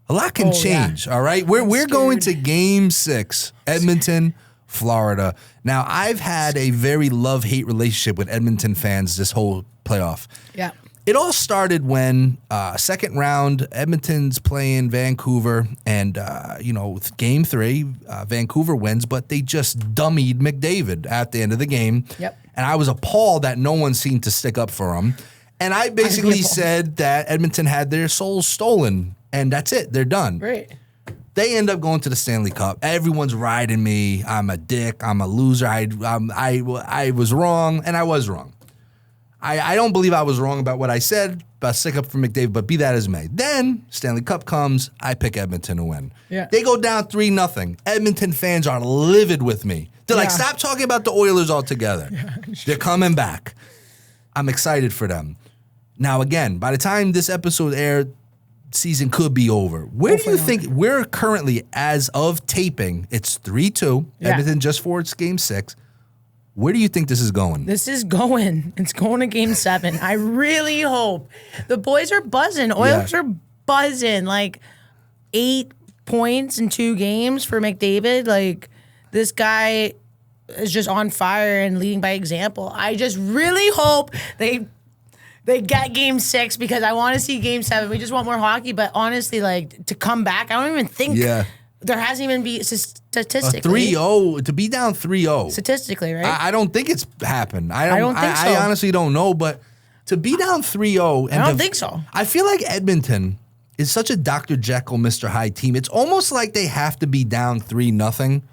B: a lot can change. All right, we're going to Game 6, Edmonton, Florida. Now, I've had a very love-hate relationship with Edmonton fans this whole playoff.
A: Yeah.
B: It all started when second round, Edmonton's playing Vancouver, and Game 3, Vancouver wins, but they just dummied McDavid at the end of the game.
A: Yep.
B: And I was appalled that no one seemed to stick up for him. And I basically said that Edmonton had their souls stolen, and that's it. They're done.
A: Right.
B: They end up going to the Stanley Cup. Everyone's riding me. I'm a dick. I'm a loser. I was wrong, and I was wrong. I don't believe I was wrong about what I said about stick up for McDavid, but be that as may. Then Stanley Cup comes. I pick Edmonton to win.
A: Yeah.
B: They go down 3-0. Edmonton fans are livid with me. They're like, stop talking about the Oilers altogether. They're coming back. I'm excited for them. Now, again, by the time this episode aired, season could be over. Where do you think we're currently, as of taping, it's 3-2. Edmonton just forged Game 6. Where do you think this is going?
A: It's going to Game 7. I really hope. The boys are buzzing. Oilers are buzzing. Like 8 points in 2 games for McDavid. Like, this guy is just on fire and leading by example. I just really hope they get Game 6 because I want to see Game 7. We just want more hockey. But honestly, like, to come back, I don't even think there hasn't even been statistically.
B: 3-0, to be down 3-0.
A: Statistically, right?
B: I don't think it's happened.
A: I don't think so.
B: I honestly don't know, but to be down 3-0.
A: I don't think so.
B: I feel like Edmonton is such a Dr. Jekyll, Mr. Hyde team. It's almost like they have to be down 3-0,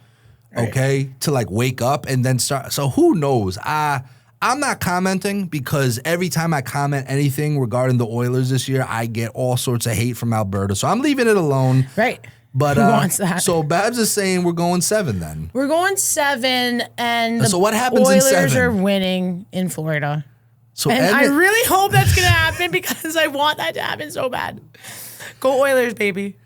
B: okay, to like wake up and then start. So who knows? I'm not commenting because every time I comment anything regarding the Oilers this year, I get all sorts of hate from Alberta. So I'm leaving it alone.
A: Right.
B: But
A: who wants that?
B: So Babs is saying we're going 7 then.
A: We're going 7, and
B: so what happens
A: Oilers
B: in 7?
A: Are winning in Florida.
B: So
A: and I really hope that's going to happen because I want that to happen so bad. Go Oilers, baby.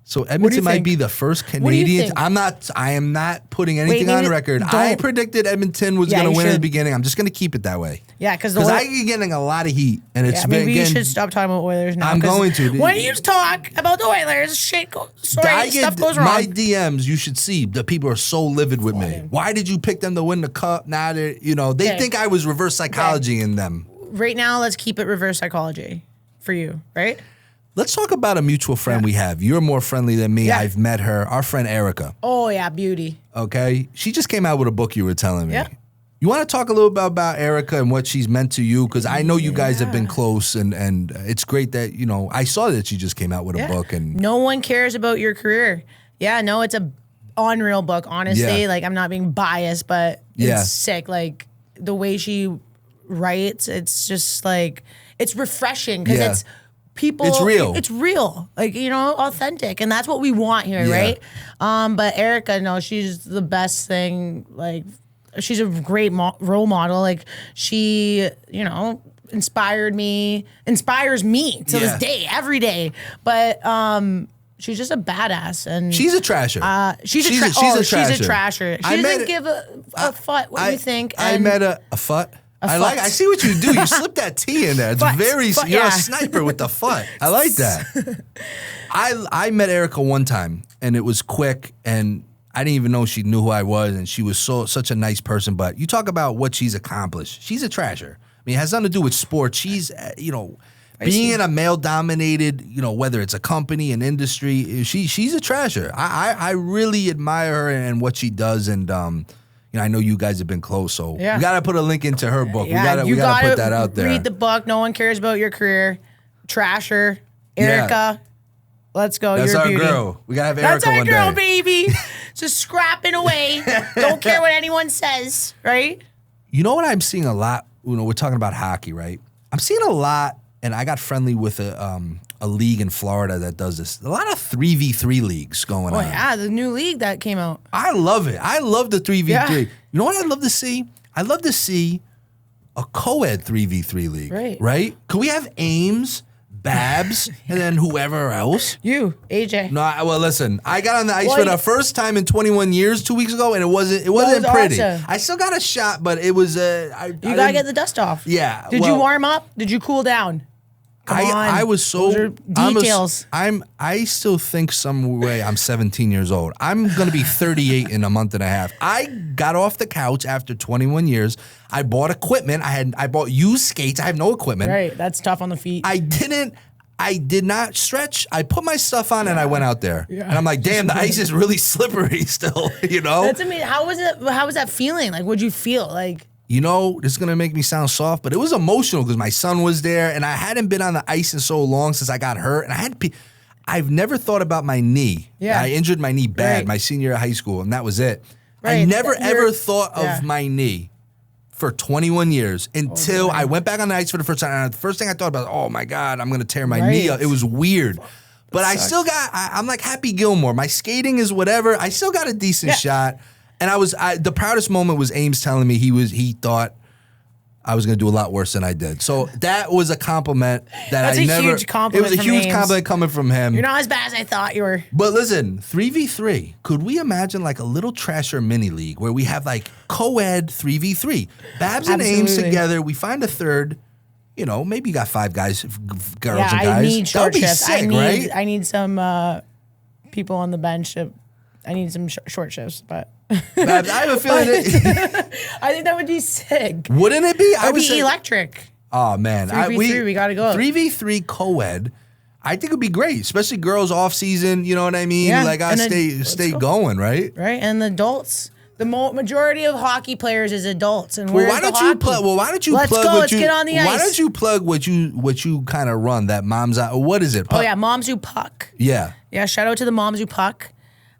B: So Edmonton might be the first Canadian. I am not putting anything on record. I predicted Edmonton was going to win in the beginning. I'm just going to keep it that way.
A: Yeah, because
B: I get getting a lot of heat, and it's
A: maybe you should stop talking about Oilers now.
B: I'm going to.
A: When you talk about the Oilers, stuff goes wrong.
B: My DMs, you should see the people are so livid with me. Why did you pick them to win the cup? Now they think I was reverse psychology in them.
A: Right now, let's keep it reverse psychology for you, right?
B: Let's talk about a mutual friend we have. You're more friendly than me.
A: Yeah.
B: I've met her. Our friend Erica.
A: Oh, yeah, beauty.
B: Okay? She just came out with a book you were telling me.
A: Yeah.
B: You want to talk a little bit about Erica and what she's meant to you? Because I know you guys have been close, and it's great that, I saw that she just came out with a book. And
A: no one cares about your career. Yeah, no, it's a unreal book, honestly.
B: Yeah.
A: Like, I'm not being biased, but it's sick. Like, the way she writes, it's just like, it's refreshing because it's people.
B: It's real.
A: It's real. Like, authentic. And that's what we want here, right? But Erica, no, she's the best thing. Like, she's a great role model. Like, she, inspires me to this day, every day. But she's just a badass, and
B: she's a trasher.
A: She's a trasher. She doesn't give a fuck what you think.
B: I met a fuck. I see what you do. You slip that T in there. It's you're a sniper with the foot. I like that. I met Erica one time, and it was quick, and I didn't even know she knew who I was, and she was such a nice person. But you talk about what she's accomplished. She's a trasher. I mean, it has nothing to do with sports. She's, being in a male-dominated, whether it's a company, an industry, she's a trasher. I really admire her and what she does, and I know you guys have been close, so we got to put a link into her book.
A: Yeah,
B: we got to put that out there.
A: Read the book. No one cares about your career. Trasher, Erica. Yeah. Let's go.
B: That's
A: You're
B: our
A: beauty.
B: Girl. We got to have Erica one day.
A: That's our girl, baby. Just scrapping away. Don't care what anyone says, right?
B: You know what I'm seeing a lot? We're talking about hockey, right? I'm seeing a lot, and I got friendly with a league in Florida that does this. A lot of 3v3 leagues going on.
A: Oh, yeah, the new league that came out.
B: I love it. I love the 3v3. Yeah. You know what I'd love to see? I'd love to see a co-ed 3v3 league. Right? Could we have Ames, Babs, and then whoever else?
A: You, AJ.
B: No, well, listen. I got on the ice for the first time in 21 years 2 weeks ago, and it wasn't pretty. Awesome. I still got a shot, but it was. You
A: gotta get the dust off.
B: Yeah.
A: Did you warm up? Did you cool down?
B: I was so.
A: Those are details.
B: I still think some way I'm 17 years old. I'm gonna be 38 in a month and a half. I got off the couch after 21 years. I bought equipment. I bought used skates. I have no equipment.
A: Right, that's tough on the feet.
B: I did not stretch. I put my stuff on and I went out there. Yeah. And I'm like, damn, the ice is really slippery still.
A: That's amazing. How was it? How was that feeling? Like, what'd you feel like?
B: This is going to make me sound soft, but it was emotional because my son was there and I hadn't been on the ice in so long since I got hurt. And I've never thought about my knee. Yeah. I injured my knee bad my senior year of high school, and that was it. Right. I never ever thought of my knee for 21 years until I went back on the ice for the first time. And the first thing I thought about, oh my God, I'm going to tear my knee up. It was weird. But I still got, I'm like Happy Gilmore. My skating is whatever. I still got a decent shot. And the proudest moment was Ames telling me he thought I was going to do a lot worse than I did. So that was a compliment that
A: That's a huge compliment.
B: It was a huge compliment coming from him.
A: You're not as bad as I thought you were.
B: But listen, 3v3. Could we imagine like a little trasher mini league where we have like co-ed 3v3? Babs and Ames together. We find a third. Maybe you got 5 guys, girls and guys.
A: I need short shifts.
B: Sick, right?
A: I need some people on the bench. I need some short shifts, but.
B: Babs, I have a feeling
A: I think that would be sick.
B: Wouldn't it be?
A: I would say electric.
B: Oh man,
A: 3v3, we gotta go.
B: 3v3 co-ed. I think it'd be great, especially girls off season. You know what I mean? Yeah, like I stay going, right?
A: Right, and the adults. The majority of hockey players is adults, and
B: why don't you plug? Well, why don't you
A: Let's
B: plug?
A: Go, let's get on the ice.
B: Why don't you plug what you kind of run? That Moms Out. What is it?
A: Puck? Oh yeah, Moms Who Puck.
B: Yeah.
A: Yeah. Shout out to the Moms Who Puck.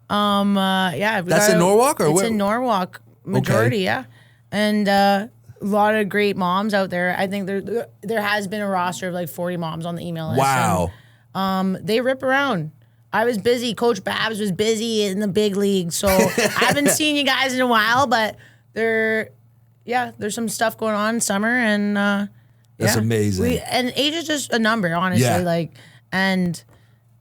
B: That's in Norwalk, or
A: it's in Norwalk majority, yeah, and a lot of great moms out there. I think there has been a roster of like 40 moms on the email list.
B: Wow,
A: and, they rip around. I was busy. Coach Babs was busy in the big league, so I haven't seen you guys in a while. But there's some stuff going on in summer, and
B: that's amazing.
A: And age is just a number, honestly. And.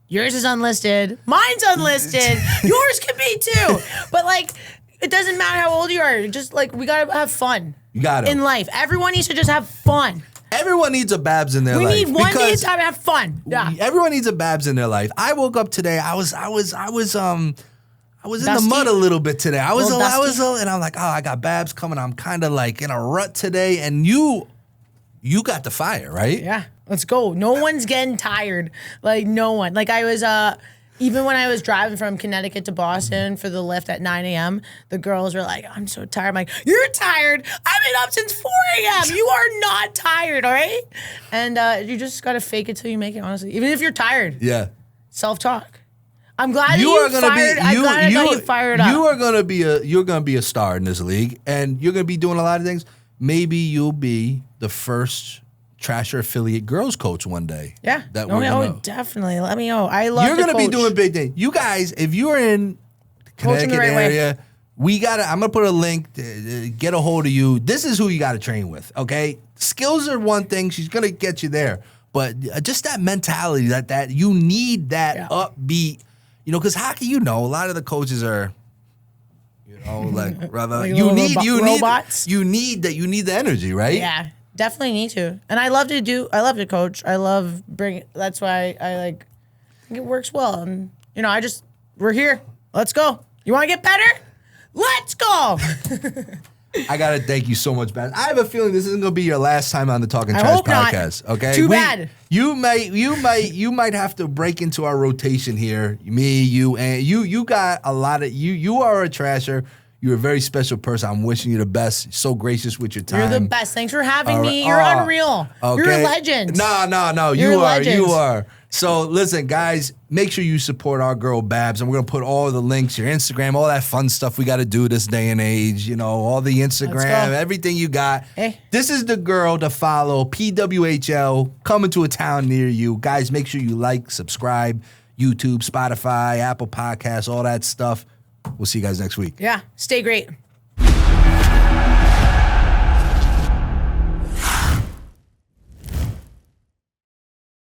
A: Yours is unlisted. Mine's unlisted. Yours can be too. But it doesn't matter how old you are. Just we gotta have fun.
B: You got it
A: in life. Everyone needs to just have fun.
B: Everyone needs a Babs in their life.
A: We need one day to have fun. Yeah.
B: Everyone needs a Babs in their life. I woke up today. I was in the mud a little bit today. I was and I'm like, oh, I got Babs coming. I'm kind of in a rut today. And you got the fire, right?
A: Yeah. Let's go. No one's getting tired. No one. I was, even when I was driving from Connecticut to Boston for the lift at 9 a.m., the girls were like, I'm so tired. I'm like, you're tired. I've been up since 4 a.m. You are not tired, all right? And you just got to fake it till you make it, honestly. Even if you're tired.
B: Yeah.
A: Self-talk. I'm glad you're fired. I'm glad I got you fired up.
B: You're gonna be a star in this league, and you're gonna be doing a lot of things. Maybe you'll be the first Trasher affiliate girls coach one day.
A: Yeah. Definitely. Let me know. I love.
B: You're gonna be doing big things. You guys, if you're in Connecticut area, I'm gonna put a link to get a hold of you. This is who you gotta train with. Okay. Skills are one thing. She's gonna get you there. But just that mentality that you need that upbeat, because hockey, a lot of the coaches are, You know, like rather
A: Like
B: you
A: little
B: need
A: robots.
B: you need the energy, right?
A: Yeah, definitely need to. And I love to coach. I love that's why I think it works well. And we're here. Let's go. You want to get better? Let's go.
B: I gotta thank you so much, Babs. I have a feeling this isn't gonna be your last time on the Talking Trash
A: hope not.
B: podcast. Okay,
A: Too bad.
B: You might have to break into our rotation here. Me, you, and you got a lot of you. You are a trasher. You're a very special person. I'm wishing you the best. So gracious with your time.
A: You're the best. Thanks for having me. You're unreal.
B: Okay.
A: You're a legend.
B: No.
A: You're
B: You
A: a
B: are.
A: legend.
B: You are. So listen, guys, make sure you support our girl Babs, and we're gonna put all the links, your Instagram, all that fun stuff we got to do this day and age. You know, all the Instagram, everything you got.
A: Hey.
B: This is the girl to follow. PWHL coming to a town near you, guys. Make sure you like, subscribe, YouTube, Spotify, Apple Podcasts, all that stuff. We'll see you guys next week.
A: Yeah. Stay great.